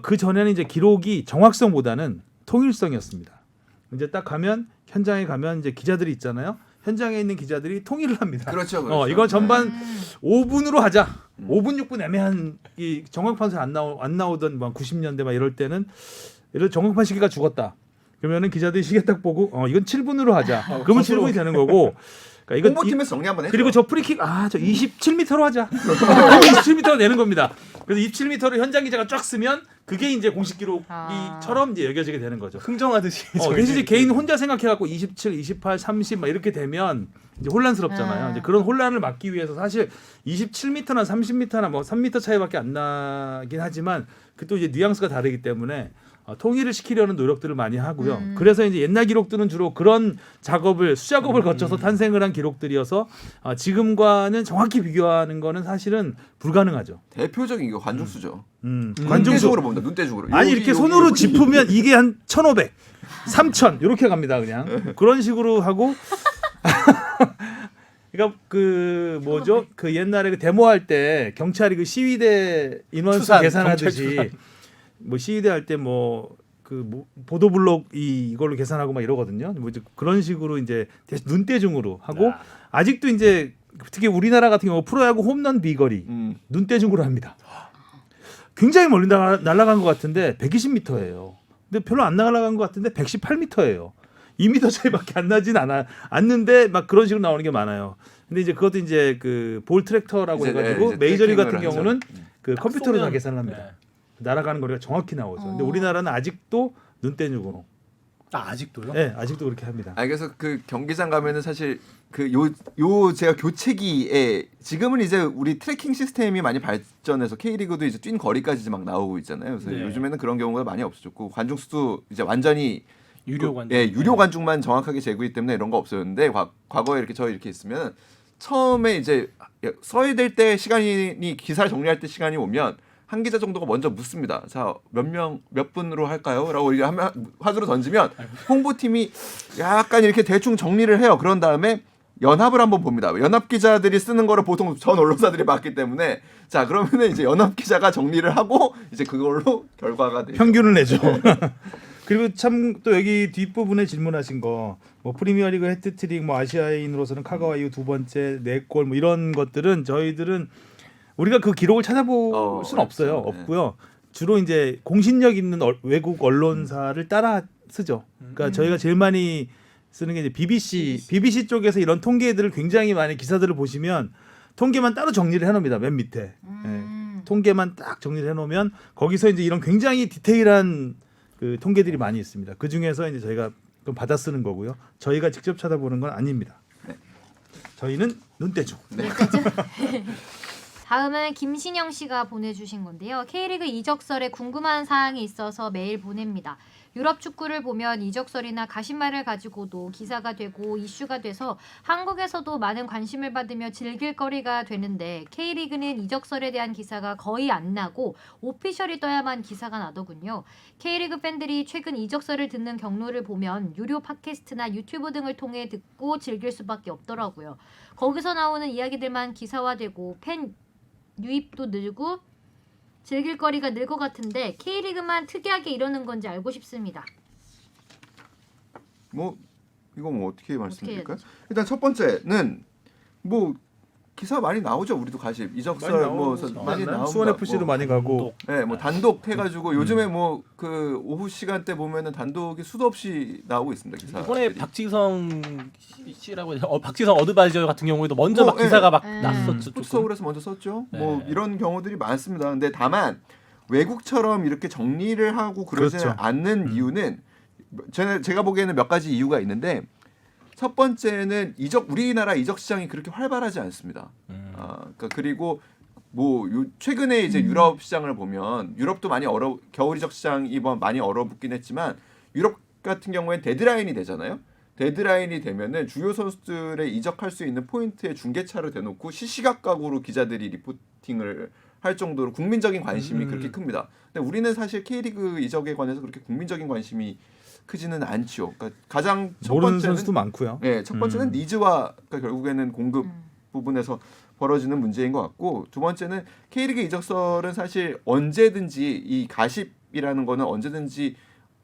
그 전에는 이제 기록이 정확성보다는 통일성이었습니다. 이제 딱 가면 현장에 가면 이제 기자들이 있잖아요. 현장에 있는 기자들이 통일을 합니다. 그렇죠. 그렇죠. 이건 전반 5분으로 하자. 5분 6분 애매한 이 정확판서 안 나오던 막 90년대 막 이럴 때는 예를 들어 정확판 시계가 죽었다. 그러면은 기자들이 시계 딱 보고 이건 7분으로 하자. 그러면 7분이 되는 거고. 그러니까 이건 홍보팀에서 정리 한번 해줘. 그리고 저 프리킥 저 27m로 하자. 27m로 내는 겁니다. 그래서 27m를 현장 기자가 쫙 쓰면 그게 이제 공식 기록이처럼 이제 여겨지게 되는 거죠. 흥정하듯이. 대신 이제 개인 혼자 생각해갖고 27, 28, 30 막 이렇게 되면 이제 혼란스럽잖아요. 이제 그런 혼란을 막기 위해서 사실 27m나 30m나 뭐 3m 차이밖에 안 나긴 하지만 그 또 이제 뉘앙스가 다르기 때문에 통일을 시키려는 노력들을 많이 하고요. 그래서 이제 옛날 기록들은 주로 그런 수작업을 거쳐서 탄생을 한 기록들이어서 지금과는 정확히 비교하는 거는 사실은 불가능하죠. 대표적인 게 관중수죠. 관중수 눈대중으로 봅니다. 눈대중으로. 아니 이렇게 손으로 짚으면 이게 한 1,500, 3,000 이렇게 갑니다 그냥 그런 식으로 하고. 그러니까 그 뭐죠? 그 옛날에 그 데모할 때 경찰이 그 시위대 인원수 추산, 계산하듯이 뭐 시위대 할 때 뭐 그 보도블록 이걸로 계산하고 막 이러거든요. 뭐 이제 그런 식으로 이제 눈대중으로 하고 아직도 이제 특히 우리나라 같은 경우 프로야구 홈런 비거리 눈대중으로 합니다. 굉장히 멀리 날아간 것 같은데 120m예요. 근데 별로 안 날아간 것 같은데 118m예요. 2m 차이밖에 안 나진 않는데 막 그런 식으로 나오는 게 많아요. 근데 이제 그것도 이제 그 볼 트랙터라고 이제, 해가지고 이제 메이저리 같은 트래킹을 경우는 하죠. 그 컴퓨터로 다 쏘면- 계산을 합니다. 네. 날아가는 거리가 정확히 나오죠. 근데 어. 우리나라는 아직도 눈대중으로, 아직도요? 네, 아직도 그렇게 합니다. 그래서 그 경기장 가면은 사실 그 요 제가 교체기에 지금은 이제 우리 트래킹 시스템이 많이 발전해서 K리그도 이제 뛴 거리까지 이제 막 나오고 있잖아요. 그래서 네. 요즘에는 그런 경우가 많이 없어졌고 관중 수도 이제 완전히 유료 관중. 예, 유료 관중만 정확하게 재고있기 때문에 이런 거 없었는데 과거에 이렇게 저희 이렇게 있으면 처음에 이제 써야 될 때 시간이 기사를 정리할 때 시간이 오면 한 기자 정도가 먼저 묻습니다. 자, 몇 분으로 할까요? 라고 이렇게 하면 화두로 던지면 홍보팀이 약간 이렇게 대충 정리를 해요. 그런 다음에 연합을 한번 봅니다. 연합 기자들이 쓰는 거를 보통 전 언론사들이 봤기 때문에 자, 그러면은 이제 연합 기자가 정리를 하고 이제 그걸로 결과가 되죠. 평균을 내죠. 그리고 참 또 여기 뒷부분에 질문하신 거 뭐 프리미어리그 해트트릭 뭐 아시아인으로서는 카가와 이후 두 번째 4골 뭐 이런 것들은 저희들은 우리가 그 기록을 찾아볼 수는 없어요. 그렇죠. 네. 없고요. 주로 이제 공신력 있는 외국 언론사를 따라 쓰죠. 그러니까 저희가 제일 많이 쓰는 게 이제 BBC 쪽에서 이런 통계들을 굉장히 많이 기사들을 보시면 통계만 따로 정리를 해놓습니다. 맨 밑에. 예. 통계만 딱 정리를 해놓으면 거기서 이제 이런 굉장히 디테일한 그 통계들이 많이 있습니다. 그 중에서 이제 저희가 좀 받아 쓰는 거고요. 저희가 직접 찾아보는 건 아닙니다. 저희는 눈대중. 다음은 김신영 씨가 보내주신 건데요. K리그 이적설에 궁금한 사항이 있어서 메일 보냅니다. 유럽 축구를 보면 이적설이나 가십말을 가지고도 기사가 되고 이슈가 돼서 한국에서도 많은 관심을 받으며 즐길 거리가 되는데 K리그는 이적설에 대한 기사가 거의 안 나고 오피셜이 떠야만 기사가 나더군요. K리그 팬들이 최근 이적설을 듣는 경로를 보면 유료 팟캐스트나 유튜브 등을 통해 듣고 즐길 수밖에 없더라고요. 거기서 나오는 이야기들만 기사화되고 팬 유입도 늘고 즐길 거리가 늘 것 같은데 K리그만 특이하게 이러는 건지 알고 싶습니다. 뭐 이거 뭐 어떻게 해야 말씀드릴까요? 일단 첫 번째는 뭐 기사 많이 나오죠. 우리도 가십 이적설 뭐 많이 나온다. 수원 FC도 많이 가고. 네, 뭐 단독 해가지고 요즘에 뭐 그 오후 시간대 보면은 단독이 수도 없이 나오고 있습니다. 기사. 이번에 박지성 씨라고 박지성 어드바이저 같은 경우에도 먼저 막 기사가 막 났었죠. 스포츠 서울에서 먼저 썼죠. 네. 뭐 이런 경우들이 많습니다. 근데 다만 외국처럼 이렇게 정리를 하고 그러지는 그렇죠. 않는 이유는 제가 보기에는 몇 가지 이유가 있는데 첫 번째는 우리나라 이적 시장이 그렇게 활발하지 않습니다. 그러니까 그리고 뭐 최근에 이제 유럽 시장을 보면 유럽도 많이 겨울 이적 시장이 많이 얼어붙긴 했지만 유럽 같은 경우에는 데드라인이 되잖아요. 데드라인이 되면은 주요 선수들의 이적할 수 있는 포인트에 중계차를 대놓고 시시각각으로 기자들이 리포팅을 할 정도로 국민적인 관심이 그렇게 큽니다. 근데 우리는 사실 K리그 이적에 관해서 그렇게 국민적인 관심이 크지는 않지요. 그러니까 가장 첫 모르는 번째는 선수도 많고요. 네, 첫 번째는 니즈와 그러니까 결국에는 공급 부분에서 벌어지는 문제인 것 같고 두 번째는 K리그 이적설은 사실 언제든지 이 가십이라는 거는 언제든지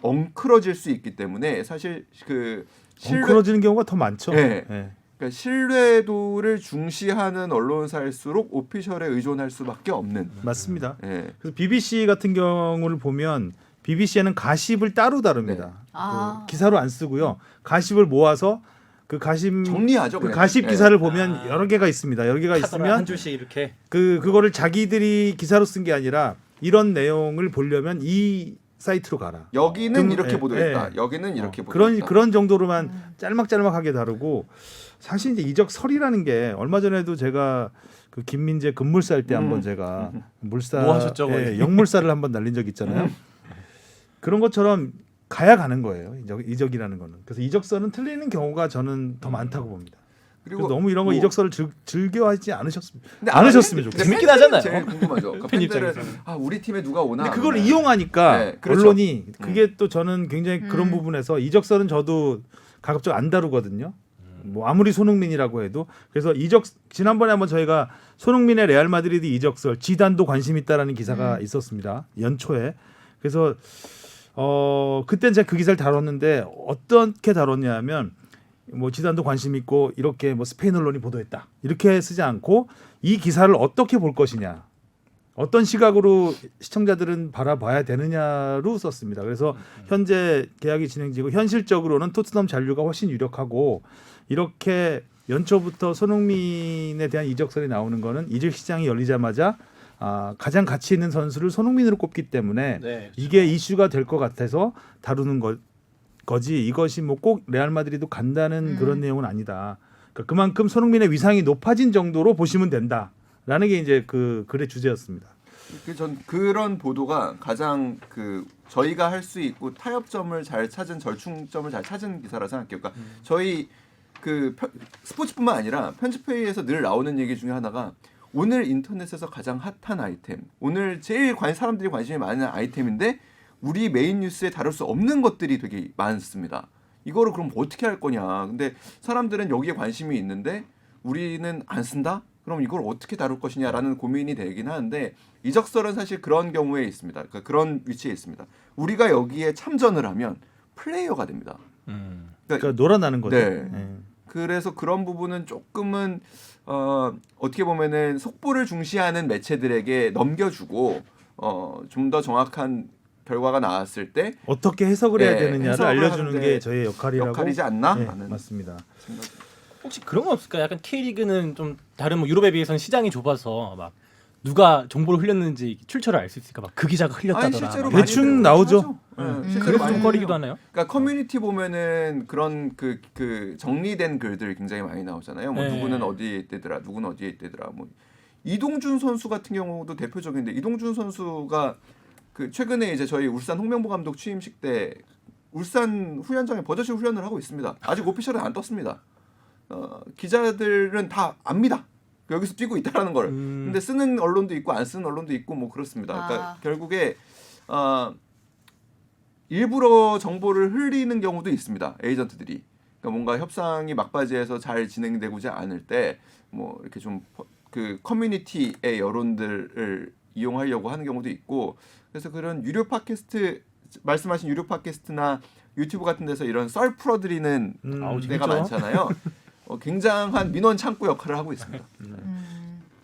엉클어질 수 있기 때문에 사실 그 엉클어지는 경우가 더 많죠. 네. 네. 그러니까 신뢰도를 중시하는 언론사일수록 오피셜에 의존할 수밖에 없는. 맞습니다. 예. 그래서 BBC 같은 경우를 보면 BBC에는 가십을 따로 다룹니다. 네. 아. 기사로 안 쓰고요. 가십을 모아서 그 가십 정리하죠. 그 그냥. 가십 예. 기사를 보면 여러 개가 있습니다. 여러 개가 한 있으면 줄씩 이렇게 그거를 자기들이 기사로 쓴 게 아니라 이런 내용을 보려면 이 사이트로 가라. 여기는 이렇게 예, 보도했다. 예. 여기는 이렇게 보도했다. 그런 정도로만 짤막짤막하게 다루고 사실 이제 이적설이라는 게 얼마 전에도 제가 그 김민재 급물살 때 한번 제가 물살 뭐 하셨죠, 거기? 역물살을 한번 날린 적 있잖아요. 그런 것처럼 가야 가는 거예요. 이적이라는 거는. 그래서 이적설은 틀리는 경우가 저는 더 많다고 봅니다. 그리고 너무 이런 거 뭐- 이적설을 즐겨하지 않으셨으면 근데 않으셨으면 근데 좋겠어요. 재밌긴 팬들은 하잖아요. 제일 궁금하죠. 그러니까 팬 팬들은 입장에서는. 우리 팀에 누가 오나. 근데 그걸 안 오나. 이용하니까 네, 그렇죠. 언론이 그게 또 저는 굉장히 그런 부분에서 이적설은 저도 가급적 안 다루거든요. 뭐 아무리 손흥민이라고 해도 그래서 지난번에 한번 저희가 손흥민의 레알 마드리드 이적설 지단도 관심 있다라는 기사가 있었습니다. 연초에. 그래서 그때는 제가 그 기사를 다뤘는데 어떻게 다뤘냐면 뭐 지단도 관심 있고 이렇게 뭐 스페인 언론이 보도했다 이렇게 쓰지 않고 이 기사를 어떻게 볼 것이냐 어떤 시각으로 시청자들은 바라봐야 되느냐로 썼습니다. 그래서 현재 계약이 진행 중이고 현실적으로는 토트넘 잔류가 훨씬 유력하고 이렇게 연초부터 손흥민에 대한 이적설이 나오는 거는 이적 시장이 열리자마자 가장 가치 있는 선수를 손흥민으로 꼽기 때문에 네, 이게 이슈가 될 것 같아서 다루는 거지 이것이 뭐 꼭 레알 마드리드 간다는 그런 내용은 아니다. 그러니까 그만큼 손흥민의 위상이 높아진 정도로 보시면 된다라는 게 이제 그 글의 주제였습니다. 전 그런 보도가 가장 그 저희가 할 수 있고 타협점을 잘 찾은 절충점을 잘 찾은 기사라 생각해요. 그러니까 저희 그 스포츠뿐만 아니라 편집회의에서 늘 나오는 얘기 중에 하나가 오늘 인터넷에서 가장 핫한 아이템, 오늘 제일 사람들이 관심이 많은 아이템인데 우리 메인 뉴스에 다룰 수 없는 것들이 되게 많습니다. 이거를 그럼 어떻게 할 거냐. 근데 사람들은 여기에 관심이 있는데 우리는 안 쓴다? 그럼 이걸 어떻게 다룰 것이냐라는 고민이 되긴 하는데 이적설은 사실 그런 경우에 있습니다. 그러니까 그런 위치에 있습니다. 우리가 여기에 참전을 하면 플레이어가 됩니다. 그러니까 놀아나는 거죠. 네. 예. 그래서 그런 부분은 조금은 어떻게 보면은 속보를 중시하는 매체들에게 넘겨주고 좀 더 정확한 결과가 나왔을 때 어떻게 해석을 해야 네, 되느냐를 해석을 알려주는 하는데 게 저희의 역할이지 않나? 네, 라는 맞습니다. 생각. 혹시 그런 건 없을까요? 약간 K리그는 좀 다른 뭐 유럽에 비해서는 시장이 좁아서 막 누가 정보를 흘렸는지 출처를 알 수 있으니까 막 그 기자가 흘렸다더라. 아니 실제로 막 많이 대충 되고 나오죠. 하죠. 네. 실제로 그래서 많이 좀 꺼리기도 돼요. 하나요? 그러니까 커뮤니티 보면은 그런 그 정리된 글들 굉장히 많이 나오잖아요. 뭐 네. 누구는 어디에 있대더라, 누구는 어디에 있대더라. 뭐 이동준 선수 같은 경우도 대표적인데 이동준 선수가 그 최근에 이제 저희 울산 홍명보 감독 취임식 때 울산 훈련장에 버젓이 훈련을 하고 있습니다. 아직 오피셜은 안 떴습니다. 기자들은 다 압니다. 여기서 뛰고 있다라는 걸. 근데 쓰는 언론도 있고 안 쓰는 언론도 있고 뭐 그렇습니다. 그러니까 결국에 일부러 정보를 흘리는 경우도 있습니다. 에이전트들이. 그러니까 뭔가 협상이 막바지에서 잘 진행되고자 않을 때 뭐 이렇게 좀 그 커뮤니티의 여론들을 이용하려고 하는 경우도 있고 그래서 그런 유료 팟캐스트 말씀하신 유료 팟캐스트나 유튜브 같은 데서 이런 썰 풀어드리는 데가 재밌죠. 많잖아요. 굉장한 민원 창구 역할을 하고 있습니다.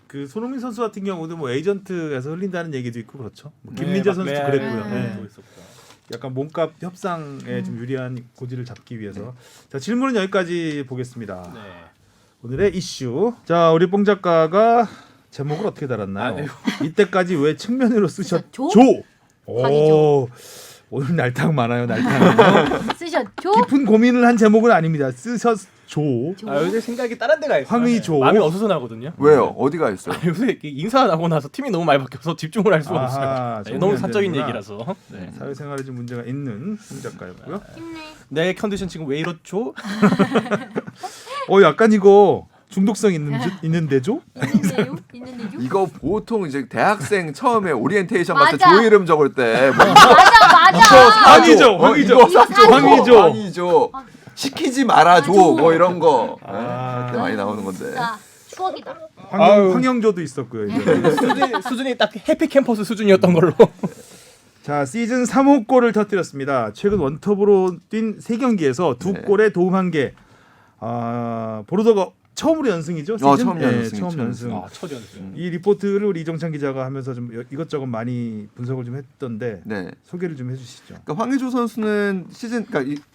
그 손흥민 선수 같은 경우도 뭐 에이전트에서 흘린다는 얘기도 있고 그렇죠. 뭐 네, 김민재 막 선수도 레알 그랬고요. 음. 네. 또 있었고. 약간 몸값 협상에 좀 유리한 고지를 잡기 위해서. 자, 질문은 여기까지 보겠습니다. 네. 오늘의 이슈. 자, 우리 뽕 작가가 제목을 어떻게 달았나요? 이때까지 왜 측면으로 쓰셨죠? 오, 오늘 날탕 많아요, 날탕. 쓰셨죠? 깊은 고민을 한 제목은 아닙니다. 쓰셨죠. 요새 생각이 다른 데가 있어요. 황의조. 마음이 어수선하거든요. 왜요? 어디가 있어요? 요새 이렇게 인사 나고 나서 팀이 너무 많이 바뀌어서 집중을 할 수가 아하, 없어요. 너무 사적인 되는구나. 얘기라서. 네. 사회생활에 좀 문제가 있는 뽕 작가였고요. 힘내. 내 컨디션 지금 왜 이렇죠? 약간 이거 중독성 있는데죠? 있는데요? 이거 보통 이제 대학생 처음에 오리엔테이션 맞아. 같은 조 이름 적을 때 뭐 맞아. 황의조, 황의조, 황의조. 황의조 시키지 말아줘 뭐 이런 거 그때 많이 나오는 건데 진짜 추억이다. 황영조도 있었고요. 이제. 수준이 딱 해피 캠퍼스 수준이었던 걸로. 자, 시즌 3호 골을 터뜨렸습니다. 최근 원톱으로 뛴 3경기에서 2골에 도움 1개. 보르도가 처음으로 연승이죠? 시즌? 처음 연승이죠. 처음 연승. 첫 연승. 이 리포트를 우리 이정찬 기자가 하면서 좀 이것저것 많이 분석을 좀 했던데 네. 소개를 좀 해주시죠. 그러니까 황의조 선수는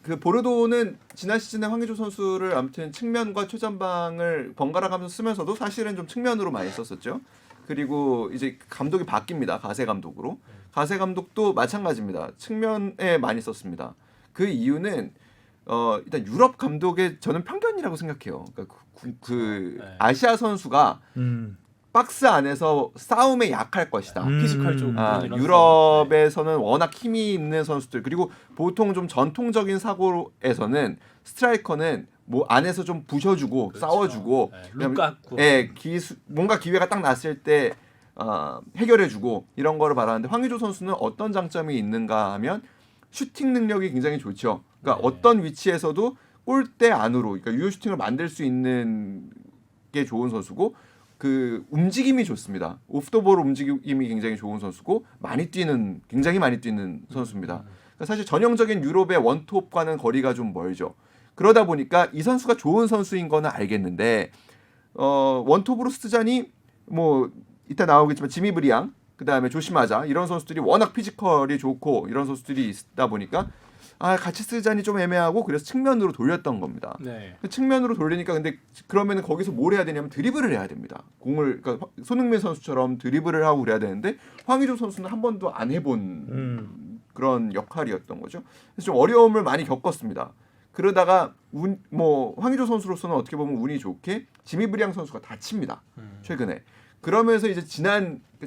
그 보르도는 지난 시즌에 황의조 선수를 아무튼 측면과 최전방을 번갈아 가면서 쓰면서도 사실은 좀 측면으로 많이 썼었죠. 그리고 이제 감독이 바뀝니다. 가세 감독으로. 가세 감독도 마찬가지입니다. 측면에 많이 썼습니다. 그 이유는 일단 유럽 감독의 저는 편견이라고 생각해요. 그러니까 그 네. 아시아 선수가 박스 안에서 싸움에 약할 것이다. 피지컬 쪽. 유럽에서는 워낙 힘이 있는 선수들 그리고 보통 좀 전통적인 사고에서는 스트라이커는 뭐 안에서 좀 부셔주고 그렇죠. 싸워주고 룩 갖고. 뭔가 기회가 딱 났을 때 해결해주고 이런 거를 바라는데 황의조 선수는 어떤 장점이 있는가 하면 슈팅 능력이 굉장히 좋죠. 그러니까 어떤 위치에서도 골대 안으로 그러니까 유효 슈팅을 만들 수 있는 게 좋은 선수고 그 움직임이 좋습니다. 오프더볼 움직임이 굉장히 좋은 선수고 굉장히 많이 뛰는 선수입니다. 그러니까 사실 전형적인 유럽의 원톱과는 거리가 좀 멀죠. 그러다 보니까 이 선수가 좋은 선수인 거는 알겠는데 원톱으로 쓰자니 뭐 이따 나오겠지만 지미 브리앙 그다음에 조심하자 이런 선수들이 워낙 피지컬이 좋고 이런 선수들이 있다 보니까 같이 쓰자니 좀 애매하고 그래서 측면으로 돌렸던 겁니다. 네. 그 측면으로 돌리니까 근데 그러면은 거기서 뭘 해야 되냐면 드리블을 해야 됩니다. 공을 그러니까 손흥민 선수처럼 드리블을 하고 그래야 되는데 황의조 선수는 한 번도 안 해본 그런 역할이었던 거죠. 그래서 좀 어려움을 많이 겪었습니다. 그러다가 황의조 선수로서는 어떻게 보면 운이 좋게 지미 브리앙 선수가 다칩니다. 최근에. 그러면서 이제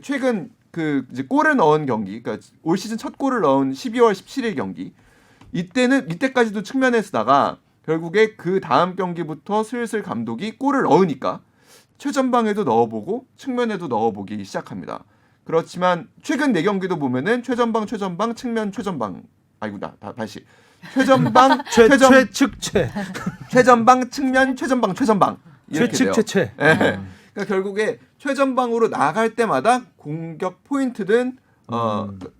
최근 그 이제 골을 넣은 경기, 그러니까 올 시즌 첫 골을 넣은 12월 17일 경기. 이때까지도 측면에 쓰다가 결국에 그 다음 경기부터 슬슬 감독이 골을 넣으니까 최전방에도 넣어보고 측면에도 넣어보기 시작합니다. 그렇지만 최근 4경기도 보면은 최전방, 측면, 최전방. 다시. 최전방, 최전방, 측면, 최전방. 이렇게 돼요. 최측. 그러니까 결국에 최전방으로 나갈 때마다 공격 포인트든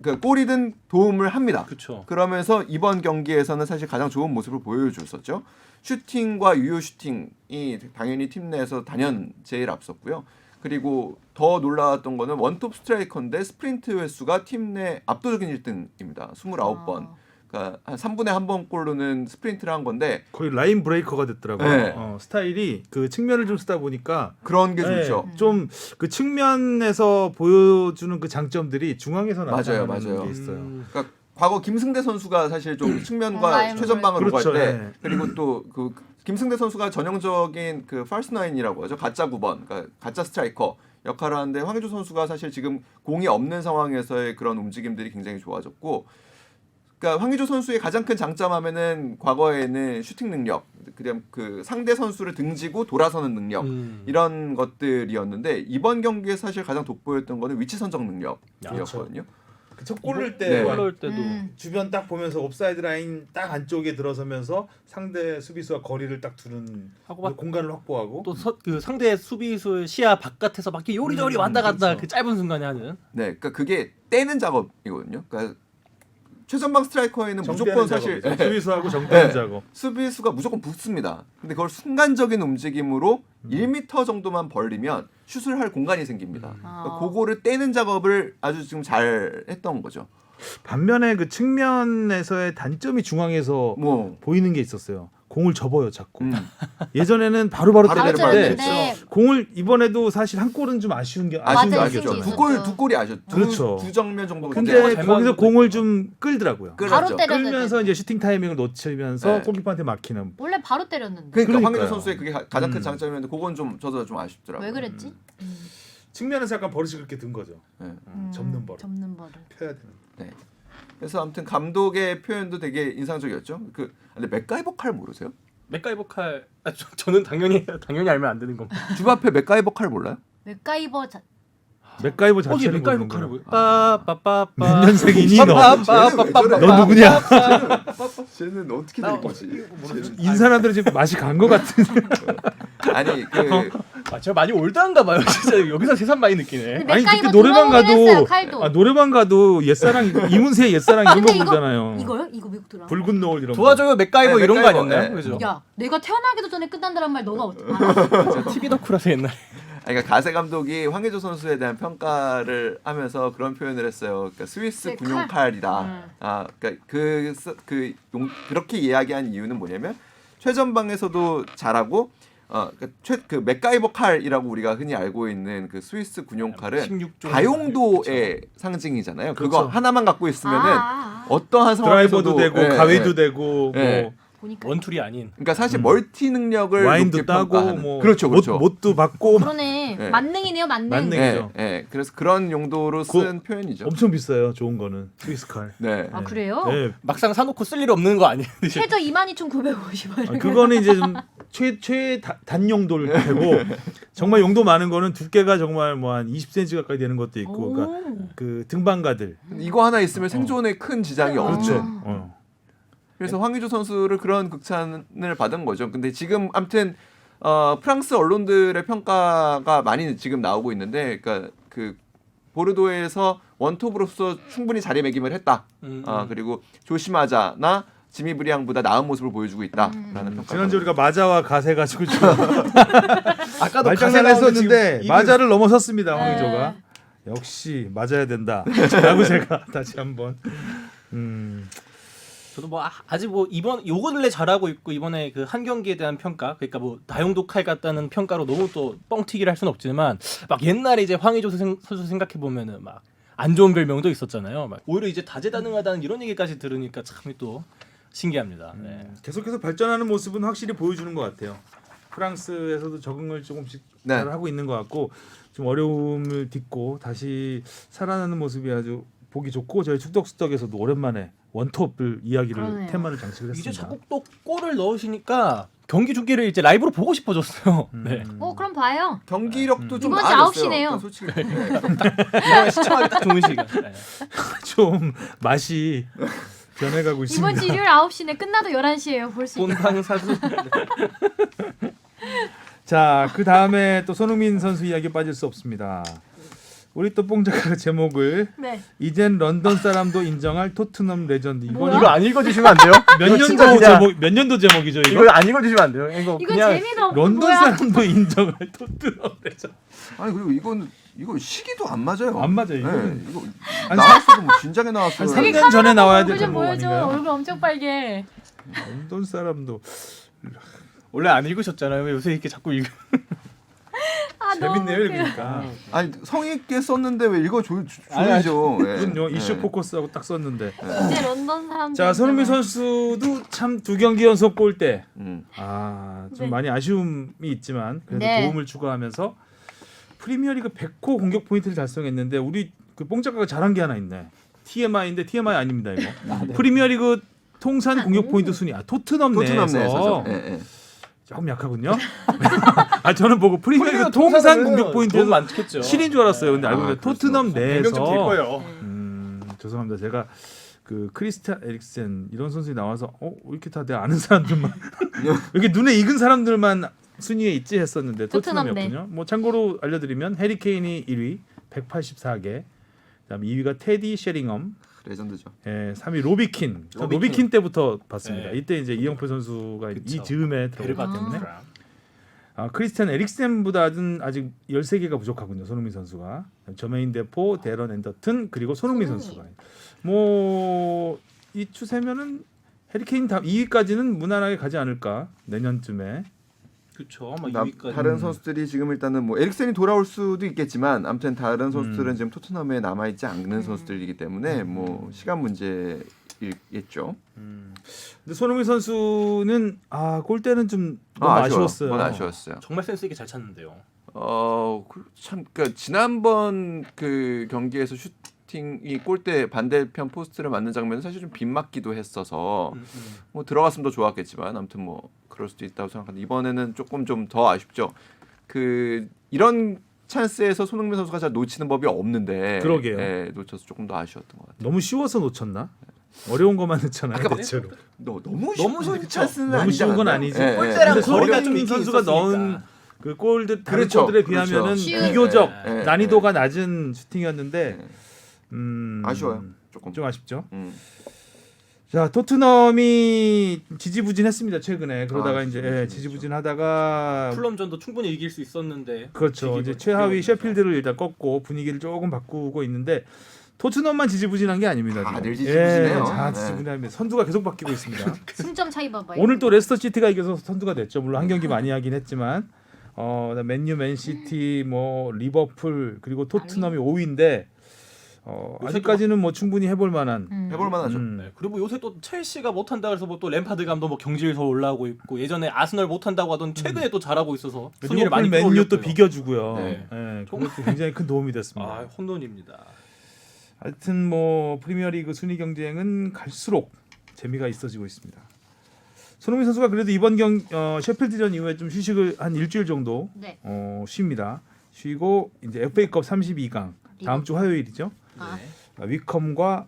그 골이든 도움을 합니다. 그쵸. 그러면서 이번 경기에서는 사실 가장 좋은 모습을 보여줬었죠. 슈팅과 유효 슈팅이 당연히 팀 내에서 단연 제일 앞섰고요. 그리고 더 놀라웠던 거는 원톱 스트라이커인데 스프린트 횟수가 팀 내 압도적인 1등입니다. 29번. 그러니까 한 3분의 1번 골로는 스프린트를 한 건데 거의 라인 브레이커가 됐더라고요. 네. 스타일이 그 측면을 좀 쓰다 보니까 그런 게 좋죠. 좀 그 측면에서 보여주는 그 장점들이 중앙에서 맞아요. 나타나는 게 있어요. 그러니까 과거 김승대 선수가 사실 좀 측면과 라인 최전방으로 그렇죠. 갈 때 네. 그리고 또 그 김승대 선수가 전형적인 그 false nine이라고 하죠. 가짜 9번, 그러니까 가짜 스트라이커 역할을 하는데 황의조 선수가 사실 지금 공이 없는 상황에서의 그런 움직임들이 굉장히 좋아졌고, 그러니까 황의조 선수의 가장 큰 장점하면은 과거에는 슈팅 능력, 그다음 그 상대 선수를 등지고 돌아서는 능력 이런 것들이었는데 이번 경기에 사실 가장 돋보였던 거는 위치 선정 능력이었거든요. 그 첫 골을 네. 때 골 때도 주변 딱 보면서 옵사이드 라인 딱 안쪽에 들어서면서 상대 수비수와 거리를 딱 두는 하고 막 공간을 확보하고 또 그 상대 수비수 시야 바깥에서 막 이렇게 요리조리 왔다 갔다 그렇죠. 그 짧은 순간에 하는. 네, 그러니까 그게 떼는 작업이거든요. 그러니까 최전방 스트라이커에는 무조건 정대하는 사실 작업이죠. 수비수하고 정대하는 작업. 수비수가 무조건 붙습니다. 근데 그걸 순간적인 움직임으로 1m 정도만 벌리면 슛을 할 공간이 생깁니다. 그러니까 그거를 떼는 작업을 아주 지금 잘 했던 거죠. 반면에 그 측면에서의 단점이 중앙에서 보이는 게 있었어요. 공을 접어요, 자꾸. 예전에는 바로바로 바로 때렸는데 때렸는데 공을 이번에도 사실 한 골은 좀 아쉬운 게 맞아요, 아쉽죠. 있었죠. 두 골이 아쉬웠죠. 그렇죠. 두 정면 정도. 근데 잘 거기서 막은 공을 좀 끌더라고요. 바로 때렸는데 끌면서 이제 슈팅 타이밍을 놓치면서 네. 골키퍼한테 막히는. 원래 바로 때렸는데 그러니까 황의조 그러니까요. 선수의 그게 가장 큰 장점이었는데 그건 좀 저도 좀 아쉽더라고요. 왜 그랬지? 측면에서 약간 버릇이 그렇게 든 거죠. 네. 접는 버릇. 접는 버릇. 펴야 되는. 네. 그래서 아무튼 감독의 표현도 되게 인상적이었죠. 근데 맥가이버 칼 모르세요? 맥가이버 칼 저는 당연히 알면 안 되는 겁니다. 집 앞에 맥가이버 칼 몰라요? 맥가이버 맥가이버 어디 자체를 맥가이버 모르는 칼을 거예요. 빠빠빠빠 몇 년생이니 너? 빠빠빠빠빠 너 누구냐? 쟤는 어떻게 된 거지? 이 사람들은 지금 맛이 간 것 같은. 아니 제가 많이 올드한가 봐요. 진짜 여기서 세상 많이 느끼네. 근데 아니 맥가이버 그때 노래방 들어오긴 했어요, 가도 칼도. 노래방 가도 옛사랑 이문세 옛사랑 이런 거 근데 이거- 부르잖아요. 이거요? 이거 외국 드라마. 붉은 노을 이런 거. 도와줘요 맥가이버 네, 이런 거 맥가이버, 아니었나요? 네. 그죠? 야, 내가 태어나기도 전에 끝난다는 말 너가 어떻게 알아? TV 덕후라서 옛날에. 그러니까 가세 감독이 황의조 선수에 대한 평가를 하면서 그런 표현을 했어요. 그러니까 스위스 네, 군용 칼이다. 그러니까 그렇게 이야기한 이유는 뭐냐면 최전방에서도 잘하고 그 맥가이버 칼이라고 우리가 흔히 알고 있는 그 스위스 군용 칼은 16종 다용도의 상징이잖아요. 그거 그렇죠. 하나만 갖고 있으면은 어떠한 상황에서도 드라이버도 되고 예, 가위도 예. 되고 예. 뭐 보니까 원툴이 아닌. 그러니까 사실 멀티 능력을 와인도 높게 따고 평가하는. 뭐 그렇죠. 못도 받고 그러네. 네. 만능이네요, 만능. 만능. 예, 예. 그래서 그런 용도로 쓴 표현이죠. 엄청 비싸요. 좋은 거는 스위스 칼. 네. 아 그래요? 네. 막상 사놓고 쓸 일 없는 거 아니에요? 최저 22,950원. 그거는 이제 좀 최단 용도를 되고 정말 용도 많은 거는 두께가 정말 뭐 한 20cm 가까이 되는 것도 있고, 그러니까 그 등반가들. 이거 하나 있으면 생존에 큰 지장이 없는. 그렇죠. 그래서 황의조 선수를 그런 극찬을 받은 거죠. 근데 지금 아무튼 프랑스 언론들의 평가가 많이 지금 나오고 있는데, 그러니까 그 보르도에서 원톱으로서 충분히 자리매김을 했다. 그리고 조심하자나 지미 브리앙보다 나은 모습을 보여주고 있다라는 평가. 지난주 우리가 마자와 가세 가지고 좀 아까도 말장난했었는데 지금 마자를 넘어섰습니다. 황의조가. 역시 맞아야 된다라고 제가 다시 한번 저도 뭐 아직 뭐 이번 요 근래 잘하고 있고 이번에 그 한 경기에 대한 평가 그러니까 뭐 다용도칼 같다는 평가로 너무 또 뻥튀기를 할 수는 없지만 막 옛날에 이제 황의조 선수 생각해 보면은 막 안 좋은 별명도 있었잖아요. 막 오히려 이제 다재다능하다는 이런 얘기까지 들으니까 참 또 신기합니다. 네. 계속해서 발전하는 모습은 확실히 보여주는 것 같아요. 프랑스에서도 적응을 조금씩 네. 잘 하고 있는 것 같고 좀 어려움을 딛고 다시 살아나는 모습이 아주 보기 좋고 저희 축덕수덕에서도 오랜만에 원톱을 이야기를 그러네요. 테마를 장식을 이제 했습니다. 자꾸 또 골을 넣으시니까 경기 중계를 이제 라이브로 보고 싶어졌어요. 네. 그럼 봐요. 경기력도 좀 이번 주 나아졌어요. 9시네요. 일단 솔직히. 이번에 시청하기 딱 좋은 시간. 네. 좀 맛이 변해가고 있습니다. 이번 주 일요일 9시네. 끝나도 11시예요. 볼 수 있는. 본방사수. 자, 그 다음에 또 손흥민 선수 이야기 빠질 수 없습니다. 우리 또 뽕작가가 제목을 네. 이젠 런던 사람도 인정할 토트넘 레전드. 뭐야? 이거 안 읽어주시면 안 돼요? 몇 이거 년도 진짜 그냥- 제목 몇 년도 제목이죠 이거? 이거 안 읽어주시면 안 돼요? 이거 이건 그냥 재미도 없고 런던 뭐야? 사람도 인정할 토트넘 레전드. 아니 그리고 이거 시기도 안 맞아요. 안 맞아요, 이거는. 네, 이거 한 나왔어도 뭐 진작에 나왔어요. 한 3년 전에 나와야 될 얼굴 좀 제목 보여줘. 아닌가요? 얼굴 엄청 빨개. 런던 사람도 원래 안 읽으셨잖아요. 왜 요새 이렇게 자꾸 읽? 아, 너무 재밌네요 웃겨요. 읽으니까. 아니 성의 있게 썼는데 왜 이거 아니, 조이죠. 예. 그럼요. 이슈 예. 포커스하고 딱 썼는데. 이제 런던 사람들. 자, 손흥민 선수도 참 2경기 연속 골대. 좀 좀 네. 많이 아쉬움이 있지만 그래도 네. 도움을 추가하면서 프리미어리그 100호 공격 포인트를 달성했는데 우리 그 뽕작가가 잘한 게 하나 있네. TMI인데 TMI 아닙니다 이거. 프리미어리그 통산 공격 포인트 순위 토트넘 토트넘 내에서 내에서. 예, 예. 조금 약하군요. 저는 보고 프리미어리그 통산 공격 포인트에서 너무 많겠죠. 7인 줄 알았어요. 근데 알고 아, 보니 그럴 토트넘 수가 내에서 거예요. 죄송합니다. 제가 그 크리스티안 에릭센 이런 선수들이 나와서 왜 이렇게 다 내가 아는 사람들만 이렇게 눈에 익은 사람들만 순위에 있지 했었는데 토트넘 토트넘이었군요. 뭐 참고로 알려드리면 해리 케인이 1위 184개, 그다음에 2위가 테디 셰링엄, 레전드죠. 3위 로비킨. 저 로비킨. 로비킨 때부터 봤습니다. 네. 이때 이제 이영표 선수가 그쵸. 이 즈음에 들어갔기 베르바트 때문에 프랑. 크리스티안 에릭센보다는 아직 13개가 부족하군요. 손흥민 선수가. 저메인 데포, 데런 앤더튼 그리고 손흥민 선수가. 뭐 이 추세면은 해리케인 2위까지는 무난하게 가지 않을까 내년쯤에. 그렇죠. 아마 나- 2위까지. 다른 선수들이 지금 일단은 뭐 에릭센이 돌아올 수도 있겠지만 아무튼 다른 선수들은 지금 토트넘에 남아 있지 않는 선수들이기 때문에 뭐 시간 문제겠죠. 근데 손흥민 선수는 골대는 좀 너무 아쉬웠어요. 그건 아쉬웠어요. 정말 센스 있게 잘 찾는데요. 참 그러니까 지난번 그 경기에서 슈팅이 골대 반대편 포스트를 맞는 장면은 사실 좀 빗맞기도 했어서 뭐 들어갔으면 더 좋았겠지만 아무튼 뭐 그럴 수도 있다고 생각하는데 이번에는 조금 좀 더 아쉽죠. 그 이런 찬스에서 손흥민 선수가 잘 놓치는 법이 없는데 그러게요. 예, 놓쳐서 조금 더 아쉬웠던 것 같아요. 너무 쉬워서 놓쳤나? 어려운 것만 넣잖아요. 아까 대체로. 너무 너무 쉬운 그쵸. 찬스는 너무 아니지 쉬운 건 않았나요? 아니지. 예, 예. 골대랑 근데 거리가 좀 손흥민 있긴 선수가 있었으니까. 넣은 그 골들 다른 그렇죠. 골들에 그렇죠. 비하면은 쉬운. 비교적 예, 예, 난이도가 낮은 슈팅이었는데 아쉬워요. 조금. 좀 아쉽죠. 음. 자, 토트넘이 지지부진했습니다 최근에. 그러다가 이제 지지부진했죠. 지지부진하다가 풀럼전도 충분히 이길 수 있었는데. 그렇죠. 이제 최하위 셰필드를 일단 꺾고 분위기를 조금 바꾸고 있는데 토트넘만 지지부진한 게 아닙니다. 다들 지금. 지지부진해요. 다 네. 지지부진합니다. 선두가 계속 바뀌고 있습니다. 승점 차이 봐봐요. 오늘 또 레스터 시티가 이겨서 선두가 됐죠. 물론 한 경기 많이 하긴 했지만 맨유, 맨시티, 뭐 리버풀 그리고 토트넘이 5위인데 아직까지는 뭐 충분히 해볼 만한. 해볼 만하죠. 네. 그리고 요새 또 첼시가 못한다 그래서 뭐 또 램파드 감독 뭐 경질서 올라오고 있고 예전에 아스널 못한다고 하던 최근에 또 잘하고 있어서 순위를 많이 리버풀, 맨유 또 끌어올렸고요. 비겨주고요. 네. 그것도 굉장히 큰 도움이 됐습니다. 아, 혼돈입니다. 하여튼 뭐 프리미어리그 순위 경쟁은 갈수록 재미가 있어지고 있습니다. 손흥민 선수가 그래도 이번 셰필드전 이후에 좀 휴식을 한 일주일 정도 네. 쉽니다. 쉬고 이제 FA컵 32강 다음 주 화요일이죠. 아, 위컴과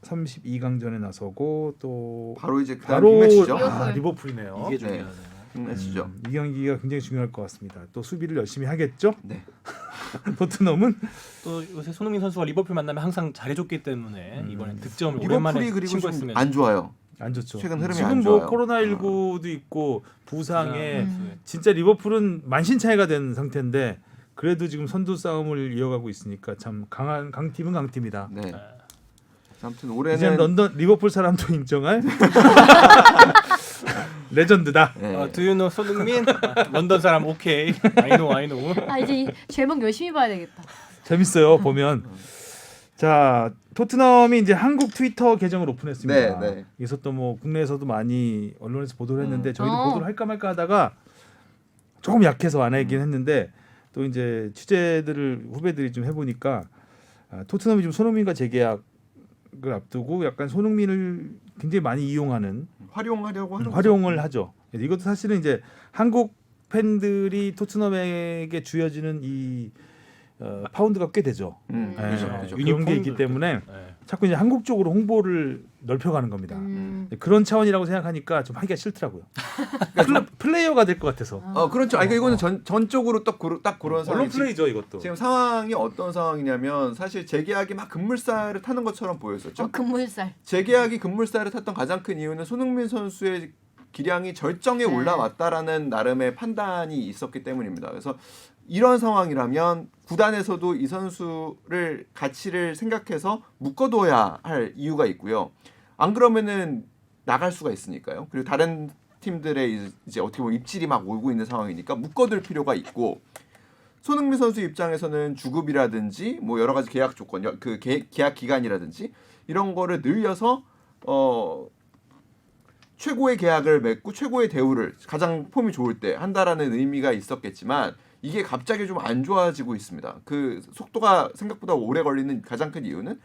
32강전에 나서고 또 바로 이제 그다음 바로 매치죠. 리버풀이네요. 이게 네. 중요하네요. 매치죠. 이 경기가 굉장히 중요할 것 같습니다. 또 수비를 열심히 하겠죠. 네. 토트넘은 또 요새 손흥민 선수가 리버풀 만나면 항상 잘해줬기 때문에 이번엔 득점을 오랜만에 리버풀이 그리고 좀 친구했으면 안 좋아요. 안 좋죠. 최근 흐름이 지금 안 뭐 좋아요. 코로나19도 있고 부상에 음. 진짜 리버풀은 만신창이가 된 상태인데 그래도 지금 선두 싸움을 이어가고 있으니까 참 강한 강팀은 강팀이다. 네. 아. 아무튼 이제 올해는 런던 리버풀 사람도 인정할 레전드다. 네. Do you know 손흥민? 런던 사람 오케이. I know. 아 이제 이 제목 열심히 봐야 되겠다. 재밌어요 보면. 자 토트넘이 이제 한국 트위터 계정을 오픈했습니다. 네, 네. 여기서 또 뭐 국내에서도 많이 언론에서 보도를 했는데 저희도 어. 보도를 할까 말까 하다가 조금 약해서 안 하긴 했는데 또 이제 취재들을 후배들이 좀 해보니까 토트넘이 지금 손흥민과 재계약을 앞두고 약간 손흥민을 굉장히 많이 이용하는 활용하려고 하는 활용을 하죠. 이것도 사실은 이제 한국 팬들이 토트넘에게 주어지는 이 파운드가 꽤 되죠. 그렇죠, 예, 그렇죠. 그런 게 있기 때문에 네. 자꾸 이제 한국 쪽으로 홍보를 넓혀가는 겁니다. 그런 차원이라고 생각하니까 좀 하기가 싫더라고요. 플레이어가 될 것 같아서. 그렇죠. 아니 이거는 전적으로 딱 그런 상황이 플레이죠 이것도. 지금 상황이 어떤 상황이냐면 사실 재계약이 막 급물살을 타는 것처럼 보였었죠. 금물살. 재계약이 급물살을 탔던 가장 큰 이유는 손흥민 선수의 기량이 절정에 네. 올라왔다라는 나름의 판단이 있었기 때문입니다. 그래서 이런 상황이라면 구단에서도 이 선수를 가치를 생각해서 묶어둬야 할 이유가 있고요. 안 그러면은 나갈 수가 있으니까요. 그리고 다른 팀들의 이제 어떻게 보면 입질이 막 오고 있는 상황이니까 묶어둘 필요가 있고 손흥민 선수 입장에서는 주급이라든지 뭐 여러 가지 계약 조건, 그 계약 기간이라든지 이런 거를 늘려서 최고의 계약을 맺고 최고의 대우를 가장 폼이 좋을 때 한다라는 의미가 있었겠지만 이게 갑자기 좀 안 좋아지고 있습니다. 그 속도가 생각보다 오래 걸리는 가장 큰 이유는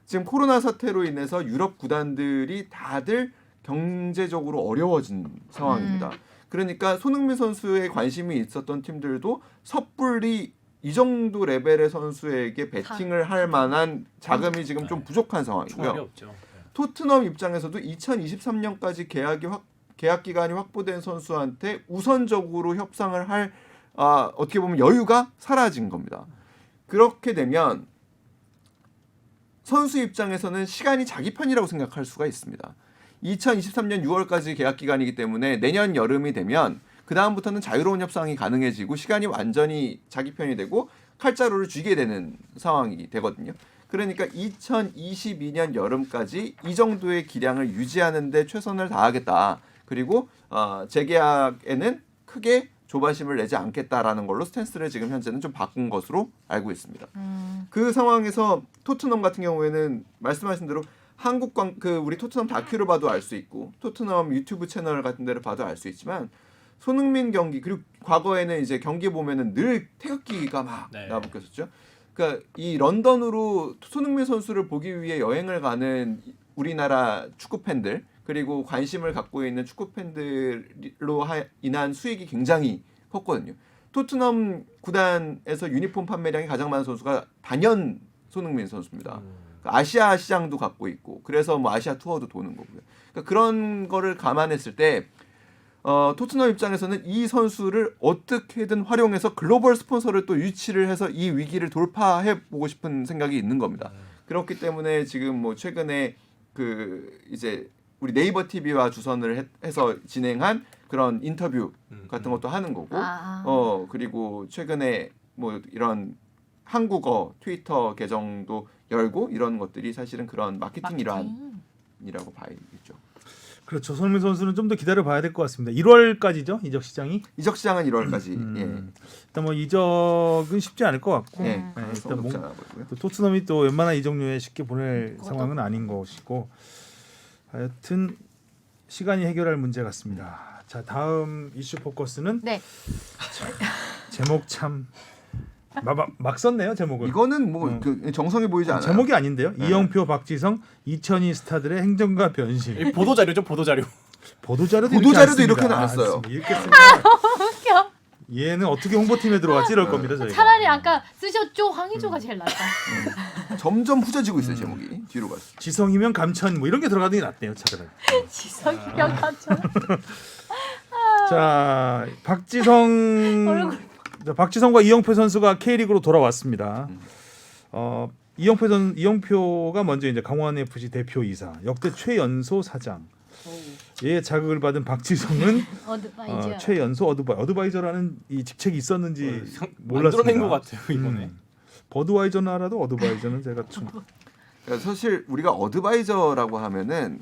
지금 코로나 사태로 인해서 유럽 구단들이 다들 경제적으로 어려워진 상황입니다. 그러니까 손흥민 선수에 관심이 있었던 팀들도 섣불리 이 정도 레벨의 선수에게 베팅을 할 만한 자금이 지금 좀 부족한 총알이 상황이고요. 없죠. 토트넘 입장에서도 2023년까지 계약 기간이 확보된 선수한테 우선적으로 협상을 할 어떻게 보면 여유가 사라진 겁니다. 그렇게 되면 선수 입장에서는 시간이 자기 편이라고 생각할 수가 있습니다. 2023년 6월까지 계약 기간이기 때문에 내년 여름이 되면 그 다음부터는 자유로운 협상이 가능해지고 시간이 완전히 자기 편이 되고 칼자루를 쥐게 되는 상황이 되거든요. 그러니까 2022년 여름까지 이 정도의 기량을 유지하는 데 최선을 다하겠다. 그리고 재계약에는 크게 조바심을 내지 않겠다라는 걸로 스탠스를 지금 현재는 좀 바꾼 것으로 알고 있습니다. 그 상황에서 토트넘 같은 경우에는 말씀하신 대로 우리 토트넘 다큐를 봐도 알 수 있고 토트넘 유튜브 채널 같은 데를 봐도 알 수 있지만 손흥민 경기 그리고 과거에는 이제 경기 보면은 늘 태극기가 막 네. 나붙었었죠. 그러니까 이 런던으로 손흥민 선수를 보기 위해 여행을 가는 우리나라 축구 팬들 그리고 관심을 갖고 있는 축구 팬들로 인한 수익이 굉장히 컸거든요. 토트넘 구단에서 유니폼 판매량이 가장 많은 선수가 단연 손흥민 선수입니다. 아시아 시장도 갖고 있고 그래서 뭐 아시아 투어도 도는 거고요. 그러니까 그런 거를 감안했을 때 토트넘 입장에서는 이 선수를 어떻게든 활용해서 글로벌 스폰서를 또 유치를 해서 이 위기를 돌파해 보고 싶은 생각이 있는 겁니다. 그렇기 때문에 지금 뭐 최근에 그 이제 우리 네이버 TV와 주선을 해서 진행한 그런 인터뷰 같은 것도 하는 거고 그리고 최근에 뭐 이런 한국어 트위터 계정도 열고 이런 것들이 사실은 그런 마케팅 일환이라고 봐야겠죠. 그렇죠. 손흥민 선수는 좀 더 기다려 봐야 될 것 같습니다. 1월까지죠 이적 시장이. 이적 시장은 1월까지. 예. 일단 뭐 이적은 쉽지 않을 것 같고 예. 일단 뭐, 보고요. 또 토트넘이 또 웬만한 이적료에 쉽게 보낼 상황은 아닌 것이고 하여튼 시간이 해결할 문제 같습니다. 자 다음 이슈 포커스는 네. 제목 참 막 썼네요 제목을. 이거는 뭐 그 정성이 보이지 않아요. 제목이 아닌데요. 네. 이영표, 박지성 2002 스타들의 행정과 변신. 이 보도 자료죠, 보도 자료. 보도자료도 이렇게 나왔어요. 이렇게 쓰면 웃겨. 얘는 어떻게 홍보팀에 들어갔지 이럴 겁니다 저희가. 차라리 아까 쓰셨죠 황희조가 제일 낫다. 점점 후져지고 있어요 제목이 뒤로 가서. 지성이면 감천 뭐 이런 게 들어가는 게 낫네요 차라리. 지성이면 감천. 자 박지성과 이영표 선수가 K리그로 돌아왔습니다. 이영표가 먼저 이제 강원 FC 대표이사, 역대 최연소 사장. 얘의 자극을 받은 박지성은 어드바이저. 최연소 어드바이저라는 이 직책이 있었는지 몰랐습니다. 만들어낸 것 같아요 이번에. 버드와이저는 알아도 어드바이저는 제가 좀 그러니까 사실 우리가 어드바이저라고 하면은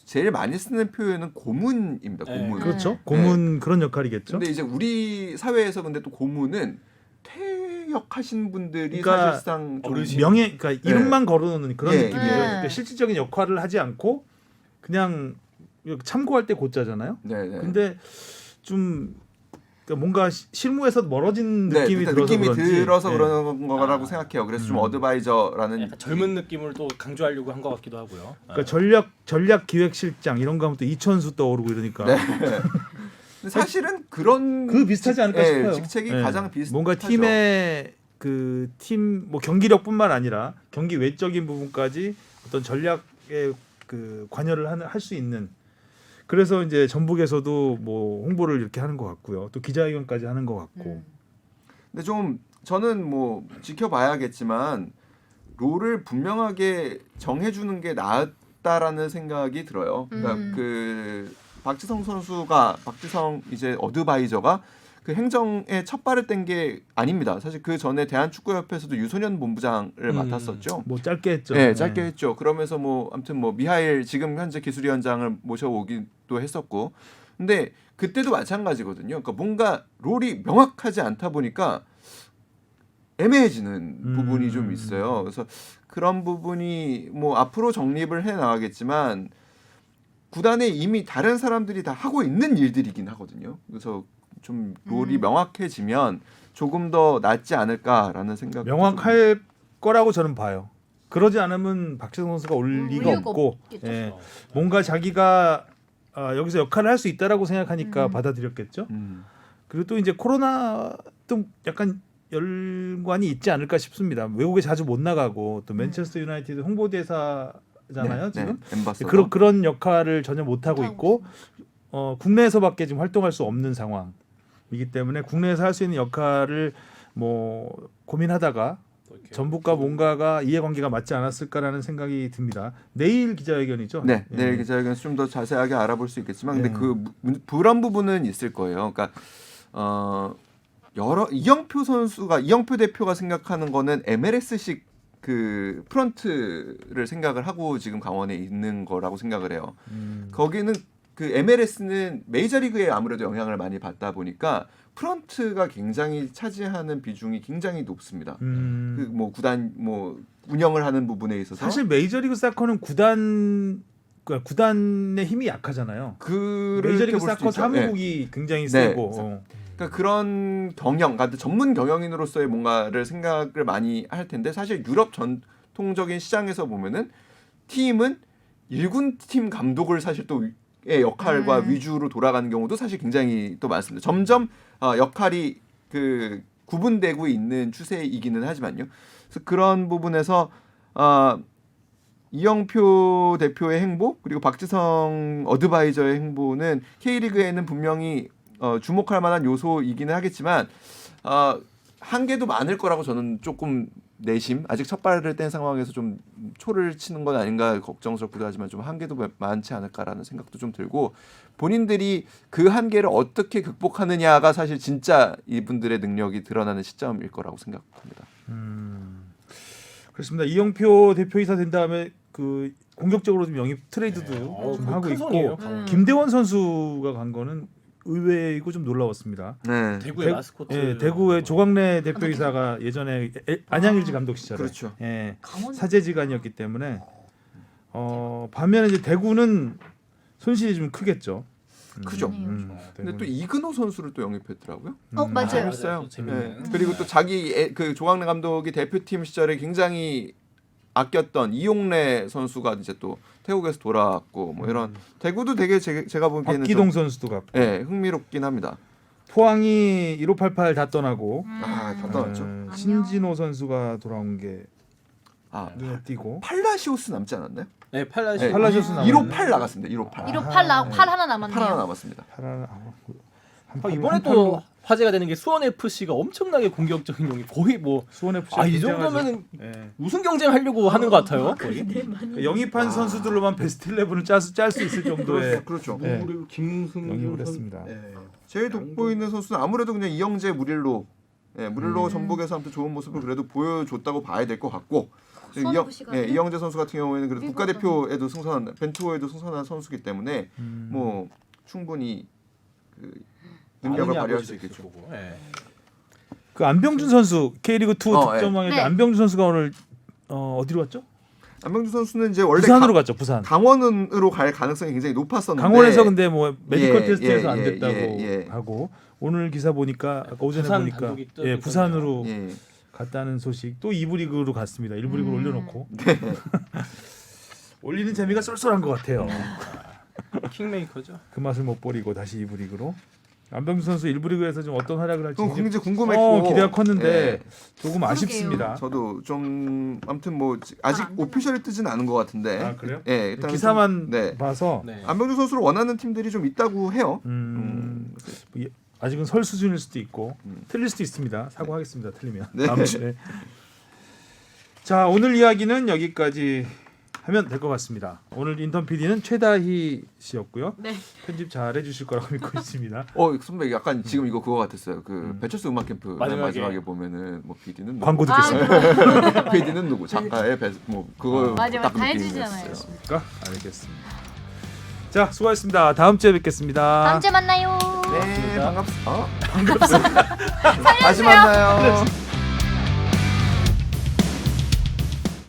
제일 많이 쓰는 표현은 고문입니다. 네. 고문. 그렇죠. 고문 그런 역할이겠죠. 근데 이제 우리 사회에서 근데 또 고문은 퇴역하신 분들이 그러니까 사실상 좀 어르신. 그러니까 이름만 걸어놓는 그런 예. 느낌이에요. 예. 그러니까 실질적인 역할을 하지 않고 그냥 참고할 때 고짜잖아요. 네네. 근데 좀 그러니까 뭔가 실무에서 멀어진 네, 느낌이 일단 들어서 느낌이 그런지 들어서 예. 그런 거라고 생각해요. 그래서 좀 어드바이저라는 약간 젊은 느낌을 또 강조하려고 한 것 같기도 하고요. 그러니까 전략 기획실장 이런 거 하면 또 이천수 떠오르고 이러니까 네. 근데 사실은 그런 그 비슷하지 않을까 예, 싶어요. 직책이 예. 가장 비슷하죠. 뭔가 팀의 그 팀 뭐 경기력뿐만 아니라 경기 외적인 부분까지 어떤 전략에 그 관여를 할 수 있는 그래서 이제 전북에서도 뭐 홍보를 이렇게 하는 것 같고요. 또 기자회견까지 하는 것 같고. 근데 좀 저는 뭐 지켜봐야겠지만 롤을 분명하게 정해주는 게 낫다라는 생각이 들어요. 그러니까 그 박지성 이제 어드바이저가 그 행정에 첫 발을 뗀 게 아닙니다. 사실 그 전에 대한축구협회에서도 유소년 본부장을 맡았었죠. 뭐 짧게 했죠. 네, 짧게 했죠. 그러면서 뭐 아무튼 뭐 미하일 지금 현재 기술위원장을 모셔오기도 했었고, 근데 그때도 마찬가지거든요. 그러니까 뭔가 롤이 명확하지 않다 보니까 애매해지는 부분이 좀 있어요. 그래서 그런 부분이 뭐 앞으로 정립을 해 나가겠지만 구단에 이미 다른 사람들이 다 하고 있는 일들이긴 하거든요. 그래서 좀 롤이 명확해지면 조금 더 낫지 않을까라는 생각. 명확할 거라고 저는 봐요. 그러지 않으면 박지성 선수가 올 리가 이유가 없고 없겠죠. 예. 뭔가 자기가 여기서 역할을 할 수 있다라고 생각하니까 음. 받아들였겠죠. 그리고 또 이제 코로나도 약간 연관이 있지 않을까 싶습니다. 외국에 자주 못 나가고 또 맨체스터 유나이티드 홍보대사잖아요 지금. 엠바서더. 그런 역할을 전혀 못 하고 있고 국내에서밖에 지금 활동할 수 없는 상황이기 때문에 국내에서 할 수 있는 역할을 뭐 고민하다가 전북과 뭔가가 이해관계가 맞지 않았을까라는 생각이 듭니다. 내일 기자회견이죠? 네, 예. 내일 기자회견에서 좀 더 자세하게 알아볼 수 있겠지만, 근데 예. 그런 부분은 있을 거예요. 그러니까 이영표 대표가 생각하는 거는 MLS식 그 프런트를 생각을 하고 지금 강원에 있는 거라고 생각을 해요. 거기는 그 MLS는 메이저리그에 아무래도 영향을 많이 받다 보니까 프런트가 굉장히 차지하는 비중이 굉장히 높습니다. 그 뭐 구단 뭐 운영을 하는 부분에 있어서 사실 메이저리그 사커는 구단의 힘이 약하잖아요. 메이저리그 사커 사무국이 굉장히 세고 그러니까 그런 경영, 그러니까 전문 경영인으로서의 뭔가를 생각을 많이 할 텐데 사실 유럽 전통적인 시장에서 보면은 팀은 1군 팀 감독을 사실 또 의 역할과 위주로 돌아가는 경우도 사실 굉장히 또 많습니다. 점점 역할이 그 구분되고 있는 추세이기는 하지만요. 그래서 그런 부분에서 이영표 대표의 행보 그리고 박지성 어드바이저의 행보는 K리그에는 분명히 주목할 만한 요소이기는 하겠지만 한계도 많을 거라고 저는 조금 내심 아직 첫 발을 뗀 상황에서 좀 초를 치는 건 아닌가 걱정스럽기도 하지만 좀 한계도 많지 않을까라는 생각도 좀 들고 본인들이 그 한계를 어떻게 극복하느냐가 사실 진짜 이분들의 능력이 드러나는 시점일 거라고 생각합니다. 그렇습니다. 이영표 대표이사 된 다음에 그 공격적으로 좀 영입 트레이드도 좀 하고 큰 있고 손이에요. 김대원 선수가 간 거는 의외이고 좀 놀라웠습니다. 네, 대구의 마스코트. 예, 대구의 조광래 대표이사가 예전에 안양일지 감독 시절에 그렇죠. 예, 강원 사제지간이었기 때문에 반면에 이제 대구는 손실이 좀 크겠죠. 크죠. 그러네요. 근데 또 이근호 선수를 또 영입했더라고요. 맞아요. 재밌어요. 또 재밌네. 그리고 또 자기 그 조광래 감독이 대표팀 시절에 굉장히 아꼈던 이용래 선수가 이제 또 태국에서 돌아왔고 뭐 이런 대구도 되게 제가 보기에는 박기동 좀, 선수도 갔고 흥미롭긴 합니다. 포항이 1588 다 떠나고 다 떠났죠. 신진호 선수가 돌아온 게 아, 눈에 띄고 팔라시오스 남지 않았나요? 네, 팔라시. 팔라시오스 남았네. 158 나갔습니다. 158. 158 하나 남았네요. 8 하나 남았습니다. 이번에 또 화제가 되는 게 수원 FC가 엄청나게 공격적인 용이 거의 뭐 수원 FC 이 정도면은 우승 경쟁하려고 하는 것 같아요. 거의. 영입한 선수들로만 베스트 11을 짤 수 있을 정도의 그렇죠. 네. 김승 영입을 했습니다. 제일 돋보이는 선수는 아무래도 그냥 이영재 무릴로 전북에서 아무튼 좋은 모습을 그래도 보여줬다고 봐야 될 것 같고 수원 FC가 이영재 선수 같은 경우에는 그래도 국가대표에도 승선, 벤투호에도 승선한 선수기 때문에 뭐 충분히 그 능력을 발휘할 수 있겠죠. 그 안병준 선수 K리그 2 득점왕의 네. 안병준 선수가 오늘 어디로 갔죠? 안병준 선수는 이제 원래 부산으로 갔죠. 부산. 강원으로 갈 가능성이 굉장히 높았었는데 강원에서 근데 뭐 메디컬 예, 테스트에서 예, 안 예, 됐다고 예. 하고 오늘 기사 보니까 아까 오전에 부산 보니까 단독이 뜨- 부산으로 예. 갔다는 소식. 또 2부 리그로 갔습니다. 1부 리그로 올려놓고 올리는 재미가 쏠쏠한 것 같아요. 킹메이커죠. 그 맛을 못 버리고 다시 2부 리그로. 안병준 선수 1부 리그에서 좀 어떤 활약을 할지 그건 굉장히 궁금했고 기대가 컸는데 예. 조금 아쉽습니다. 저도 좀 아무튼 뭐 아직 오피셜이 뜨진 않은 것 같은데. 아 그래요? 예, 일단 기사만 네. 봐서 네. 안병준 선수를 원하는 팀들이 좀 있다고 해요. 아직은 설 수준일 수도 있고 틀릴 수도 있습니다. 사과하겠습니다. 틀리면. 네. 다음 주에. 자 오늘 이야기는 여기까지 하면 될 것 같습니다. 오늘 인턴 PD는 최다희 씨였고요. 네. 편집 잘 해주실 거라고 믿고 있습니다. 선배 약간 지금 이거 그거 같았어요. 그 배철수 음악 캠프 마지막에 보면은 뭐 PD는 누구, 광고 듣겠습니다. PD는 누구, 작가의 뭐 그거 맞아, 딱 다 느낌이었어요. 해주잖아요. 알겠습니다. 자 수고하셨습니다. 다음 주에 뵙겠습니다. 다음 주에 만나요. 네, 반갑습니다. 다시 만나요.